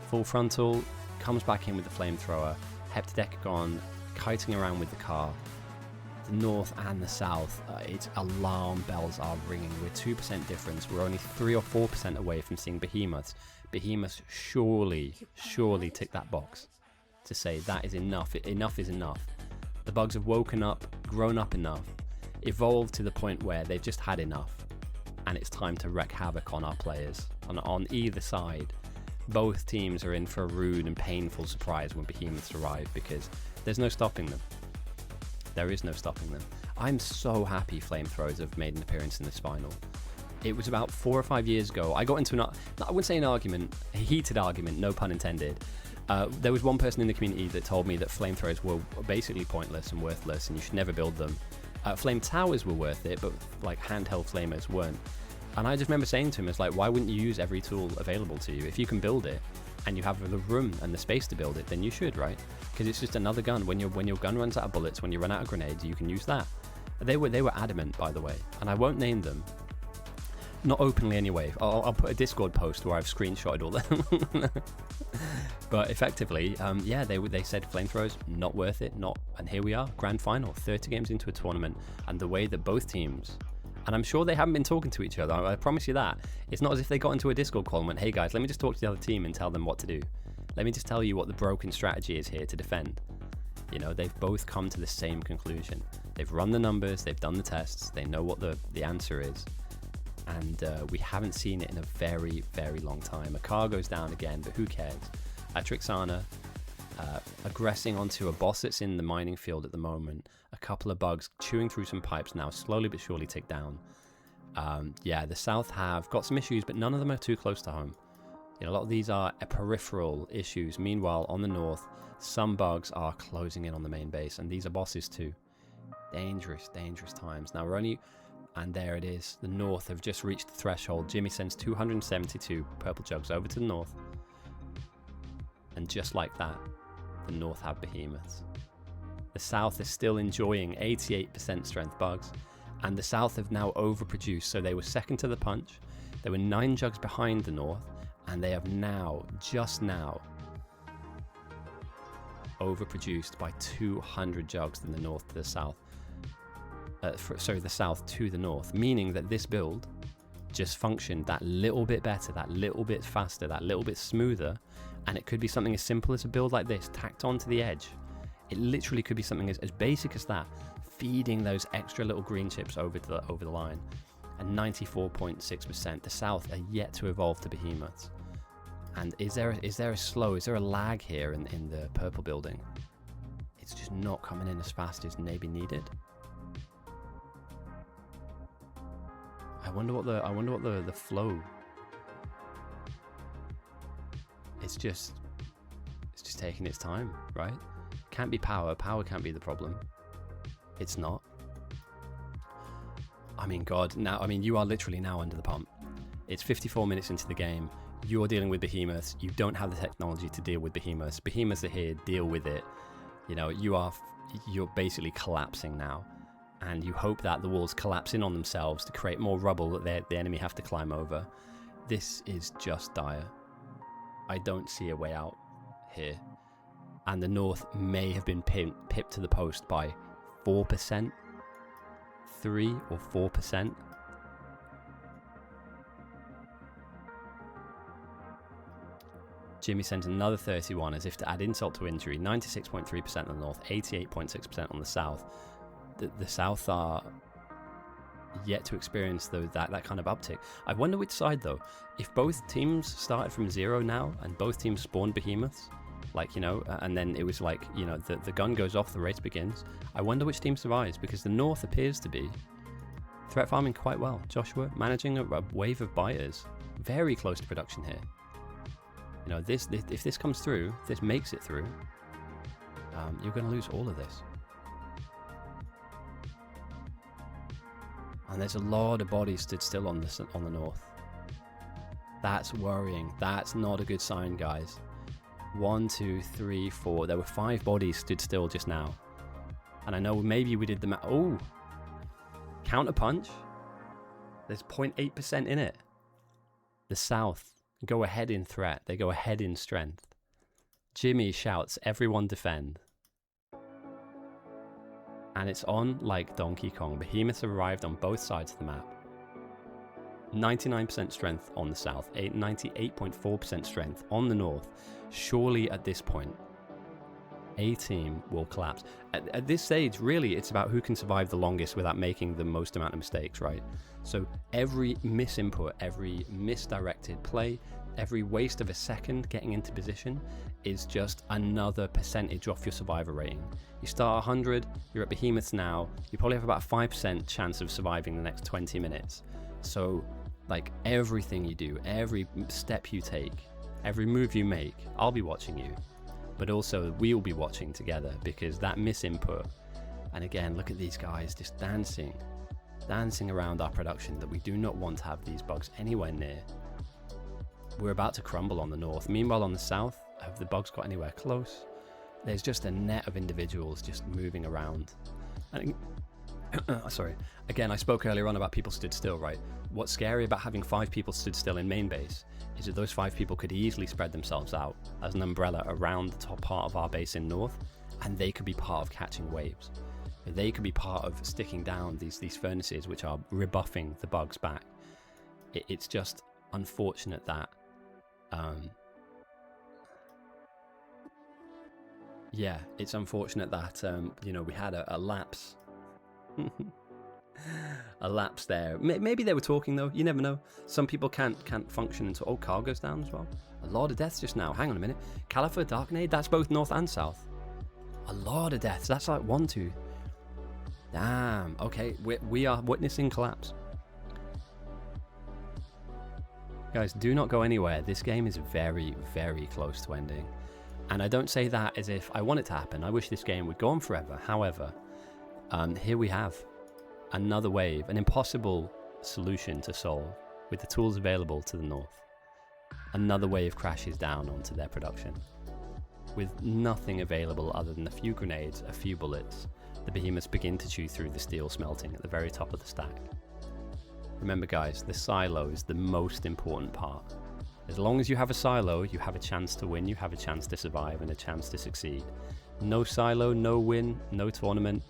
Full frontal, comes back in with the flamethrower. Heptadecagon kiting around with the car. The North and the South, its alarm bells are ringing. We're 2% difference. We're only 3 or 4% away from seeing behemoths. Behemoths surely tick that box to say that is enough. Enough is enough. The bugs have woken up, grown up enough, evolved to the point where they've just had enough, and it's time to wreak havoc on our players. On either side, both teams are in for a rude and painful surprise when behemoths arrive, because there's no stopping them. There is no stopping them. I'm so happy flamethrowers have made an appearance in this final. It was about 4 or 5 years ago. I got into I wouldn't say an argument, a heated argument, no pun intended. There was one person in the community that told me that flamethrowers were basically pointless and worthless, and you should never build them. Flame towers were worth it, but like handheld flamers weren't. And I just remember saying to him, it's like, why wouldn't you use every tool available to you? If you can build it and you have the room and the space to build it, then you should, right? Because it's just another gun. When your gun runs out of bullets, when you run out of grenades, you can use that. They were adamant, by the way, and I won't name them. Not openly anyway. I'll put a Discord post where I've screenshotted all them. But effectively, yeah, they said flamethrowers, not worth it, and here we are, grand final, 30 games into a tournament, and the way that both teams, and I'm sure they haven't been talking to each other, I promise you that. It's not as if they got into a Discord call and went, hey guys, let me just talk to the other team and tell them what to do. Let me just tell you what the broken strategy is here to defend. You know, they've both come to the same conclusion. They've run the numbers, they've done the tests, they know what the answer is. And we haven't seen it in a very, very long time. A car goes down again, but who cares? Trixana aggressing onto a boss that's in the mining field at the moment. A couple of bugs chewing through some pipes now, slowly but surely tick down. Yeah, the South have got some issues, but none of them are too close to home. You know, a lot of these are peripheral issues. Meanwhile, on the North, some bugs are closing in on the main base, and these are bosses too. Dangerous, dangerous times. Now we're only... And there it is. The North have just reached the threshold. Jimmy sends 272 purple jugs over to the North. And just like that, the North have behemoths. The South is still enjoying 88% strength bugs. And the South have now overproduced. So they were second to the punch. They were 9 jugs behind the North. And they have now, just now, overproduced by 200 jugs than the North to the South. sorry, the south to the north, meaning that this build just functioned that little bit better, that little bit faster, that little bit smoother, and it could be something as simple as a build like this, tacked onto the edge. It literally could be something as basic as that, feeding those extra little green chips over the line. And 94.6%, the south are yet to evolve to behemoths. And is there a lag here in the purple building? It's just not coming in as fast as maybe needed. I wonder what the flow. It's just taking its time, right? Can't be power. Power can't be the problem. It's not. I mean, God, now, I mean, you are literally now under the pump. It's 54 minutes into the game. You're dealing with behemoths. You don't have the technology to deal with behemoths. Behemoths are here. Deal with it. You know, you're basically collapsing now. And you hope that the walls collapse in on themselves to create more rubble that the enemy have to climb over. This is just dire. I don't see a way out here. And the north may have been pipped to the post by 4%, 3 or 4%. Jimmy sent another 31 as if to add insult to injury. 96.3% on the north, 88.6% on the south. The south are yet to experience that kind of uptick. I wonder which side though. If both teams started from 0 now and both teams spawned behemoths, like, you know, and then it was like, you know, the gun goes off, the race begins. I wonder which team survives, because the north appears to be threat farming quite well. Joshua managing a wave of biters, very close to production here. You know, if this comes through, if this makes it through, you're going to lose all of this. And there's a lot of bodies stood still on the north. That's worrying. That's not a good sign, guys. 1, 2, 3, 4. There were 5 bodies stood still just now. And I know maybe we did the math. Oh! Counter punch. There's 0.8% in it. The south go ahead in threat. They go ahead in strength. Jimmy shouts, "Everyone defend." And it's on like Donkey Kong. Behemoths arrived on both sides of the map. 99% strength on the south, 98.4% strength on the north. Surely at this point, a team will collapse. At this stage, really, it's about who can survive the longest without making the most amount of mistakes, right? So every misinput, every misdirected play, every waste of a second getting into position is just another percentage off your survivor rating. You start 100, you're at behemoths now, you probably have about a 5% chance of surviving the next 20 minutes. So, like, everything you do, every step you take, every move you make, I'll be watching you. But also, we'll be watching together, because that misinput, and again, look at these guys just dancing around our production, that we do not want to have these bugs anywhere near. We're about to crumble on the north. Meanwhile, on the south, have the bugs got anywhere close? There's just a net of individuals just moving around. And sorry. Again, I spoke earlier on about people stood still, right? What's scary about having 5 people stood still in main base is that those 5 people could easily spread themselves out as an umbrella around the top part of our base in north, and they could be part of catching waves. They could be part of sticking down these furnaces which are rebuffing the bugs back. It's just unfortunate that yeah, it's unfortunate that you know, we had a lapse. A lapse there. Maybe they were talking though, you never know. Some people can't function until car goes down as well. A lot of deaths just now. Hang on a minute. Caliphate, Darknade, that's both north and south. A lot of deaths. That's like 1, 2. Damn. Okay, we are witnessing collapse. Guys, do not go anywhere. This game is very, very close to ending. And I don't say that as if I want it to happen. I wish this game would go on forever. However, here we have another wave, an impossible solution to solve with the tools available to the north. Another wave crashes down onto their production. With nothing available other than a few grenades, a few bullets, the behemoths begin to chew through the steel smelting at the very top of the stack. Remember guys, the silo is the most important part. As long as you have a silo, you have a chance to win, you have a chance to survive and a chance to succeed. No silo, no win, no tournament.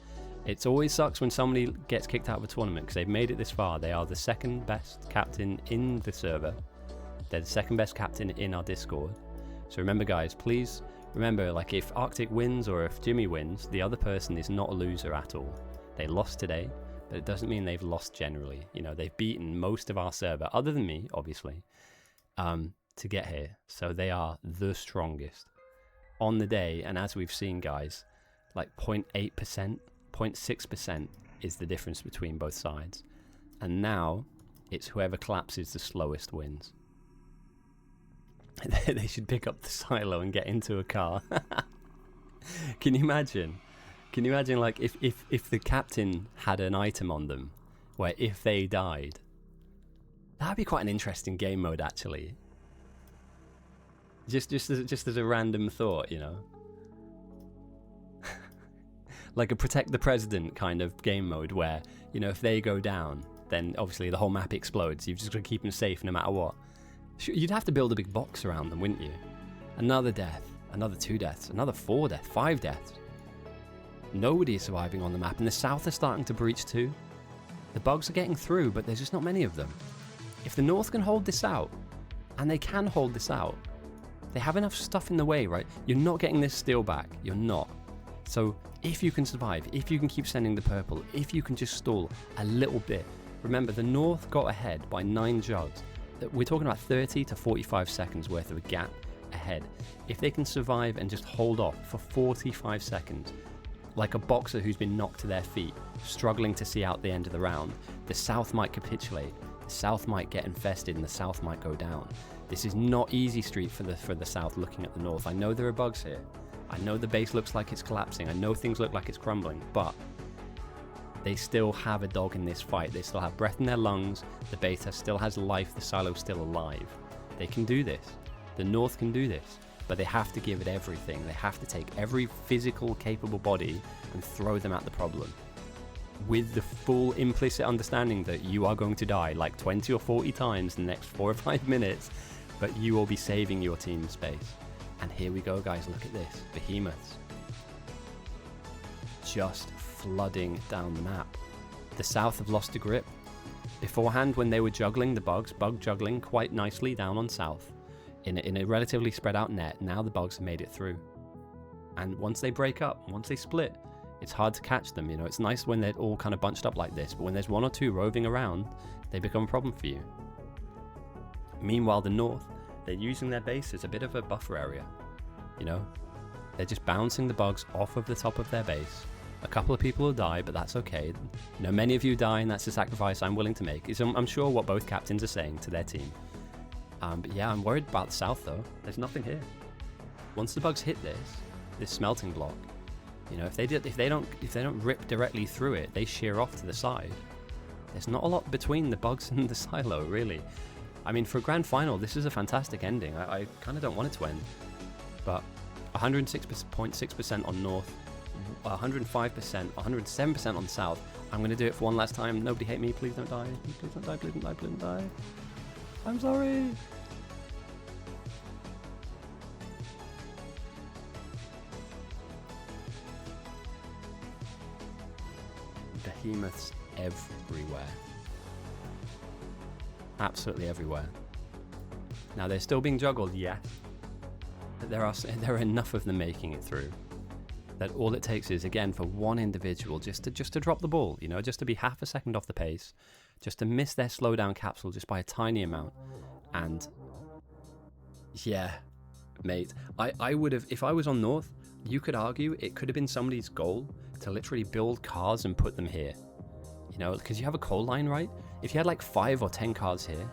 It always sucks when somebody gets kicked out of a tournament because they've made it this far. They are the second best captain in the server. They're the second best captain in our Discord. So remember, guys, please remember, like, if Arctic wins or if Jimmy wins, the other person is not a loser at all. They lost today, but it doesn't mean they've lost generally. You know, they've beaten most of our server, other than me, obviously, to get here. So they are the strongest on the day. And as we've seen, guys, like 0.8%, 0.6% is the difference between both sides. And now it's whoever collapses the slowest wins. They should pick up the silo and get into a car. Can you imagine? Can you imagine, like, if the captain had an item on them where if they died, that'd be quite an interesting game mode, actually. Just as a random thought, you know. Like a protect the president kind of game mode where, you know, if they go down, then obviously the whole map explodes. You've just got to keep them safe no matter what. You'd have to build a big box around them, wouldn't you? Another death, another 2 deaths, another 4 deaths, 5 deaths. Nobody is surviving on the map, and the south are starting to breach too. The bugs are getting through, but there's just not many of them. If the north can hold this out, and they can hold this out, they have enough stuff in the way, right? You're not getting this steal back. You're not. So if you can survive, if you can keep sending the purple, if you can just stall a little bit. Remember, the north got ahead by 9 jugs. We're talking about 30 to 45 seconds worth of a gap ahead. If they can survive and just hold off for 45 seconds, like a boxer who's been knocked to their feet, struggling to see out the end of the round, the south might capitulate, the south might get infested, and the south might go down. This is not easy street for the south looking at the north. I know there are bugs here. I know the base looks like it's collapsing. I know things look like it's crumbling, but they still have a dog in this fight. They still have breath in their lungs. The beta still has life. The silo's still alive. They can do this. The north can do this, but they have to give it everything. They have to take every physical capable body and throw them at the problem, with the full implicit understanding that you are going to die like 20 or 40 times in the next 4 or 5 minutes, but you will be saving your team's space. And here we go, guys. Look at this. Behemoths just flooding down the map. The south have lost a grip. Beforehand, when they were juggling the bugs, bug juggling quite nicely down on south in a relatively spread out net, now the bugs have made it through. And once they break up, once they split, it's hard to catch them. You know, it's nice when they're all kind of bunched up like this, but when there's 1 or 2 roving around, they become a problem for you. Meanwhile, the north, they're using their base as a bit of a buffer area. You know, they're just bouncing the bugs off of the top of their base. A couple of people will die, but that's okay. You know, many of you die, and that's the sacrifice I'm willing to make. I'm sure what both captains are saying to their team. But yeah, I'm worried about the south though. There's nothing here. Once the bugs hit this smelting block, you know, if they don't rip directly through it, they shear off to the side. There's not a lot between the bugs and the silo, really. I mean, for a grand final, this is a fantastic ending. I kind of don't want it to end, but 106.6% on north, 105%, 107% on south. I'm going to do it for one last time. Nobody hate me. Please don't die. Please don't die. Please don't die. Please don't die. I'm sorry. Behemoths everywhere. Absolutely everywhere. Now they're still being juggled, yes, but there are enough of them making it through that all it takes is, again, for one individual just to drop the ball, you know, just to be half a second off the pace, just to miss their slowdown capsule just by a tiny amount. And yeah, mate, I would have, if I was on north, you could argue it could have been somebody's goal to literally build cars and put them here, you know, because you have a coal line, right? If you had like 5 or 10 cars here,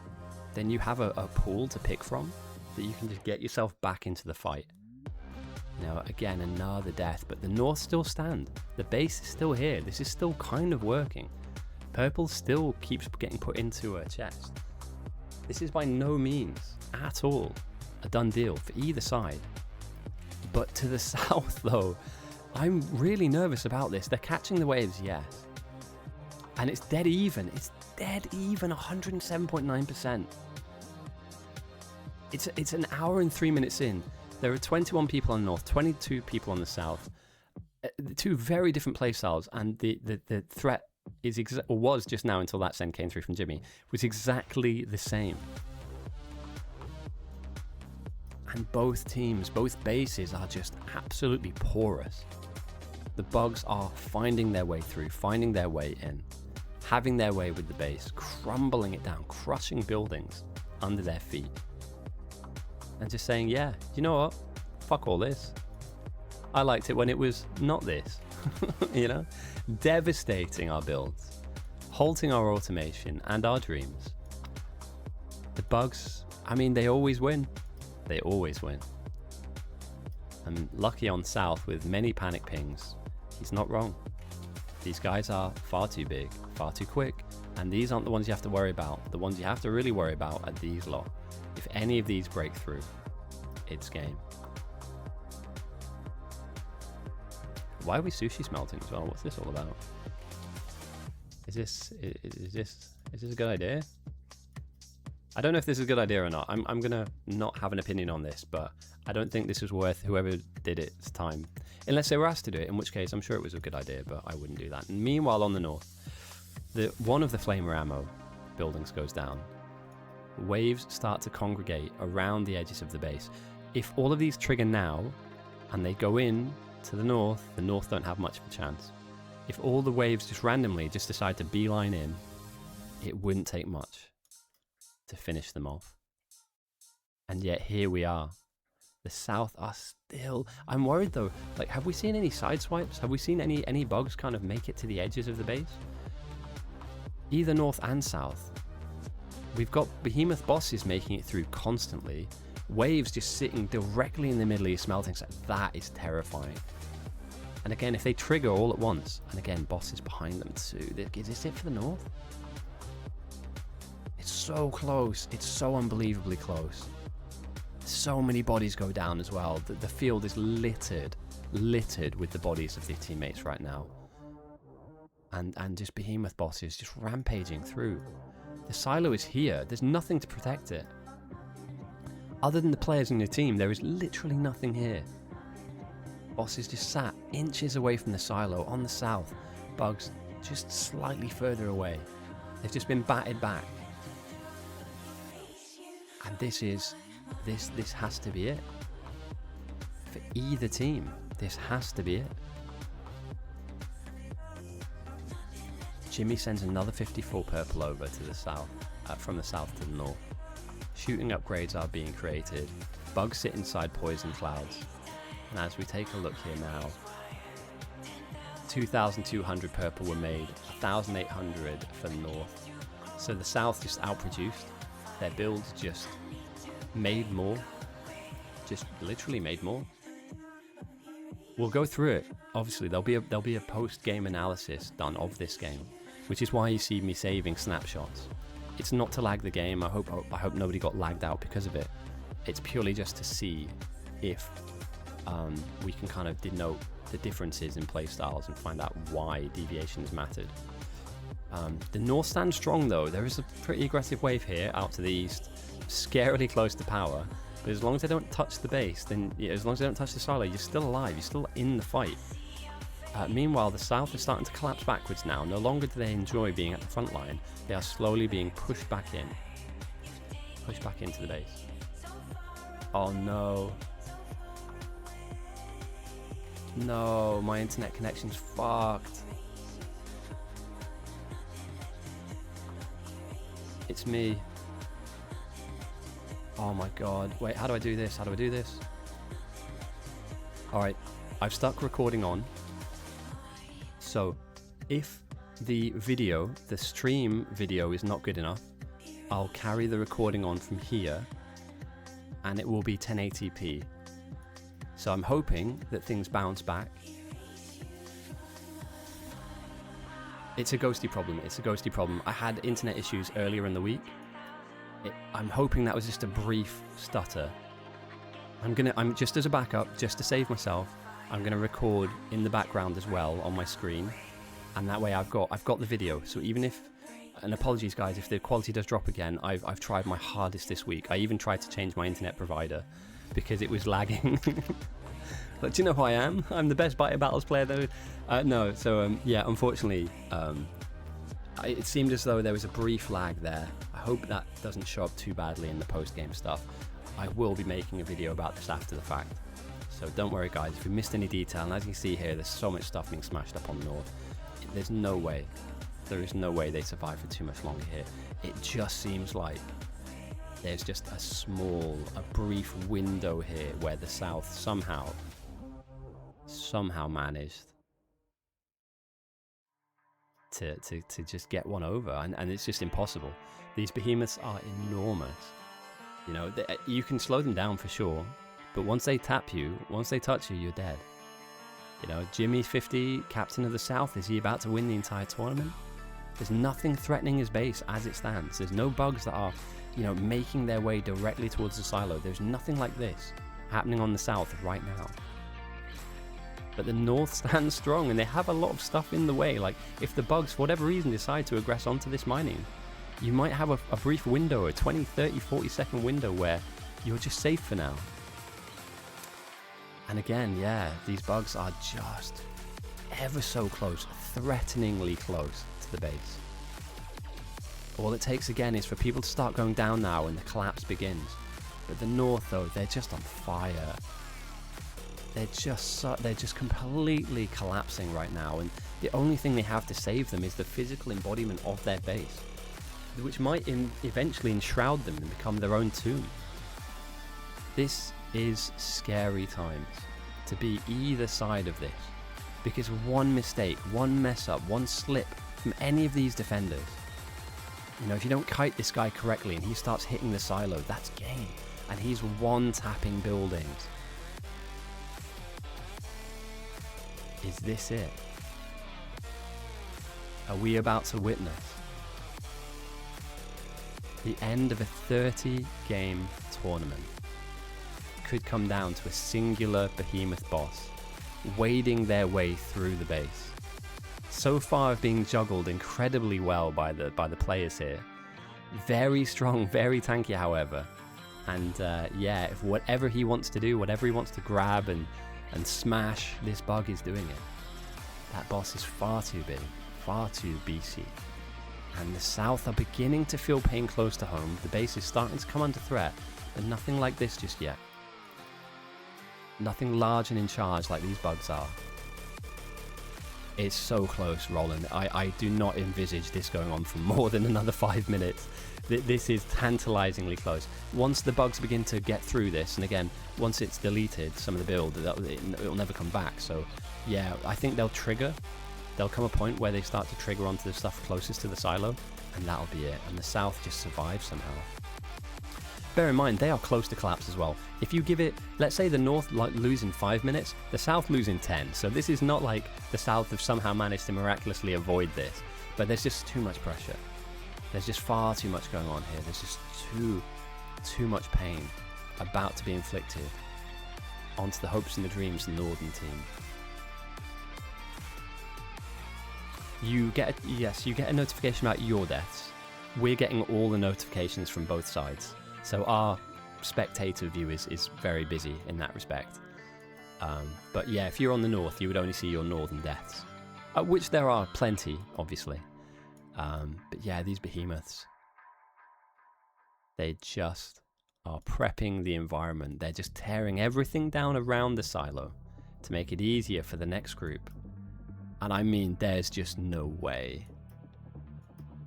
then you have a pool to pick from that you can just get yourself back into the fight. You know, again, another death, but the north still stand. The base is still here. This is still kind of working. Purple still keeps getting put into a chest. This is by no means at all a done deal for either side. But to the south, though, I'm really nervous about this. They're catching the waves, yes. And it's dead even. It's dead even, 107.9%. It's an hour and 3 minutes in. There are 21 people on the north, 22 people on the south. two very different playstyles, and the threat is or was just now until that send came through from Jimmy, was exactly the same. And both teams, both bases are just absolutely porous. The bugs are finding their way through, finding their way in, having their way with the base, crumbling it down, crushing buildings under their feet, and just saying, yeah, you know what, fuck all this. I liked it when it was not this. You know, devastating our builds, halting our automation and our dreams. The bugs, I mean, they always win. They always win. And Lucky on South with many panic pings, he's not wrong. These guys are far too big, far too quick, and these aren't the ones you have to worry about. The ones you have to really worry about are these lot. If any of these break through, it's game. Why are we sushi smelting as well? What's this all about? Is this a good idea? I don't know if this is a good idea or not. I'm gonna not have an opinion on this, but I don't think this was worth whoever did it's time. Unless they were asked to do it, in which case I'm sure it was a good idea, but I wouldn't do that. And meanwhile, on the north, one of the flamer ammo buildings goes down. Waves start to congregate around the edges of the base. If all of these trigger now, and they go in to the north don't have much of a chance. If all the waves just randomly just decide to beeline in, it wouldn't take much to finish them off. And yet here we are. The south are still... I'm worried though, like, have we seen any side swipes? Have we seen any bugs kind of make it to the edges of the base? Either north and south. We've got behemoth bosses making it through constantly. Waves just sitting directly in the middle of your smelting set. That is terrifying. And again, if they trigger all at once, and again, bosses behind them too. Is this it for the north? It's so close. It's so unbelievably close. So many bodies go down as well. The field is littered with the bodies of their teammates right now. And just behemoth bosses just rampaging through. The silo is here. There's nothing to protect it. Other than the players in your team, there is literally nothing here. Bosses just sat inches away from the silo on the south. Bugs just slightly further away. They've just been batted back. And this has to be it. For either team, this has to be it. Jimmy sends another 54 purple over to the south, from the south to the north. Shooting upgrades are being created. Bugs sit inside poison clouds. And as we take a look here now, 2,200 purple were made, 1,800 for the north. So the south just outproduced. Their builds just made more. Just literally made more. We'll go through it. Obviously, there'll be a post-game analysis done of this game, which is why you see me saving snapshots. It's not to lag the game. I hope nobody got lagged out because of it. It's purely just to see if we can kind of denote the differences in playstyles and find out why deviations mattered. The north stands strong though. There is a pretty aggressive wave here out to the east, scarily close to power. But as long as they don't touch the base, then as long as they don't touch the silo, you're still alive. You're still in the fight. Meanwhile, the south is starting to collapse backwards now. No longer do they enjoy being at the front line. They are slowly being pushed back in. Pushed back into the base. Oh no. No, my internet connection's fucked. It's me. Oh my god. Wait, how do I do this? How do I do this? Alright, I've stuck recording on. So, if the video, the stream video is not good enough, I'll carry the recording on from here and it will be 1080p. So I'm hoping that things bounce back. It's a ghosty problem. It's a ghosty problem. I had internet issues earlier in the week. I'm hoping that was just a brief stutter. I'm just as a backup, just to save myself, I'm gonna record in the background as well on my screen, and that way I've got the video. So even if, and apologies guys if the quality does drop again, I've tried my hardest this week. I even tried to change my internet provider because it was lagging. But do you know who I am? I'm the best Biter Battles player though. No, so yeah, unfortunately, it seemed as though there was a brief lag there. I hope that doesn't show up too badly in the post-game stuff. I will be making a video about this after the fact. So don't worry guys, if we missed any detail, and as you can see here, there's so much stuff being smashed up on North. There's no way, there is no way they survive for too much longer here. It just seems like there's just a brief window here where the South somehow managed to just get one over, and it's just impossible. These behemoths are enormous. You know, you can slow them down for sure, but once they tap you, once they touch you, you're dead. You know, Jimmy50, captain of the South, is he about to win the entire tournament? There's nothing threatening his base as it stands. There's no bugs that are, you know, making their way directly towards the silo. There's nothing like this happening on the South right now. But the North stands strong, and they have a lot of stuff in the way. Like, if the bugs, for whatever reason, decide to aggress onto this mining, you might have a brief window, a 20, 30, 40 second window where you're just safe for now. And again, yeah, these bugs are just ever so close, threateningly close to the base. All it takes again is for people to start going down now and the collapse begins. But the North though, they're just on fire. They're just completely collapsing right now, and the only thing they have to save them is the physical embodiment of their base, which might eventually enshroud them and become their own tomb. This is scary times to be either side of this, because one mistake, one mess up, one slip from any of these defenders, you know, if you don't kite this guy correctly and he starts hitting the silo, that's game, and he's one tapping buildings. Is this it? Are we about to witness the end of a 30-game tournament? Could come down to a singular behemoth boss wading their way through the base. So far being juggled incredibly well by the players here. Very strong, very tanky, however. And yeah, if whatever he wants to do, whatever he wants to grab and smash, this bug is doing it. That boss is far too big, far too beastly. And the South are beginning to feel pain close to home. The base is starting to come under threat, but nothing like this just yet. Nothing large and in charge like these bugs are. It's so close, Roland. I do not envisage this going on for more than another 5 minutes. This is tantalizingly close. Once the bugs begin to get through this, and again, once it's deleted, some of the build, it'll never come back. So yeah, I think they'll trigger. There'll come a point where they start to trigger onto the stuff closest to the silo, and that'll be it. And the South just survives somehow. Bear in mind, they are close to collapse as well. If you give it, let's say the North lose in 5 minutes, the South lose in 10. So this is not like the South have somehow managed to miraculously avoid this, but there's just too much pressure. There's just far too much going on here. There's just too much pain about to be inflicted onto the hopes and the dreams of the Northern team. You get a notification about your deaths. We're getting all the notifications from both sides. So our spectator view is very busy in that respect. But yeah, if you're on the North, you would only see your Northern deaths, which there are plenty, obviously. But yeah, these behemoths, they just are prepping the environment. They're just tearing everything down around the silo to make it easier for the next group. And I mean, there's just no way.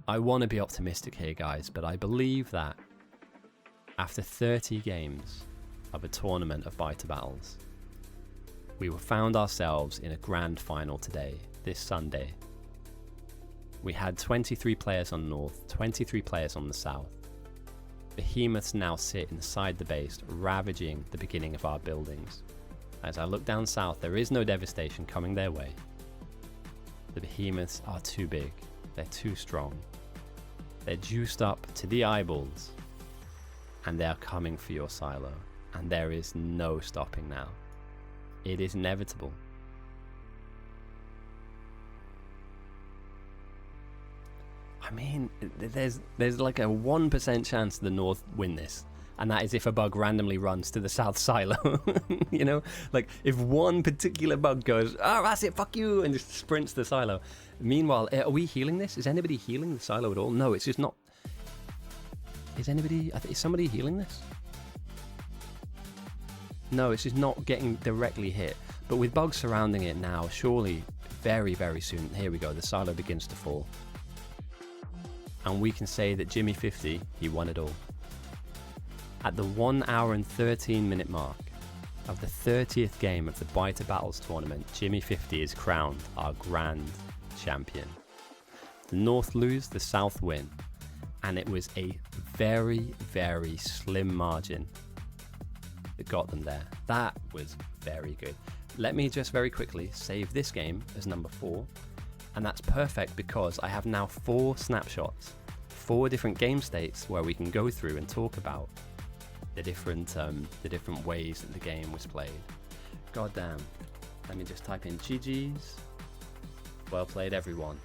I want to be optimistic here, guys, but I believe that after 30 games of a tournament of Biter Battles, we found ourselves in a grand final today, this Sunday. We had 23 players on North, 23 players on the South. Behemoths now sit inside the base, ravaging the beginning of our buildings. As I look down south, there is no devastation coming their way. The behemoths are too big, they're too strong. They're juiced up to the eyeballs, and they are coming for your silo, and there is no stopping now. It is inevitable. I mean, there's like a 1% chance the North win this. and that is if a bug randomly runs to the south silo. You know, like if one particular bug goes, oh, that's it, fuck you, and just sprints the silo. Meanwhile, are we healing this? Is anybody healing the silo at all? No, it's just not. Is somebody healing this? No, it's just not getting directly hit. But with bugs surrounding it now, surely very, very soon, here we go, the silo begins to fall. And we can say that Jimmy50, he won it all. At the 1 hour and 13 minute mark of the 30th game of the Biter Battles tournament, Jimmy50 is crowned our grand champion. The North lose, the South win. And it was a very, very slim margin that got them there. That was very good. Let me just very quickly save this game as number 4. And that's perfect because I have now 4 snapshots, 4 different game states where we can go through and talk about the different ways that the game was played. God damn. Let me just type in GG's. Well played, everyone.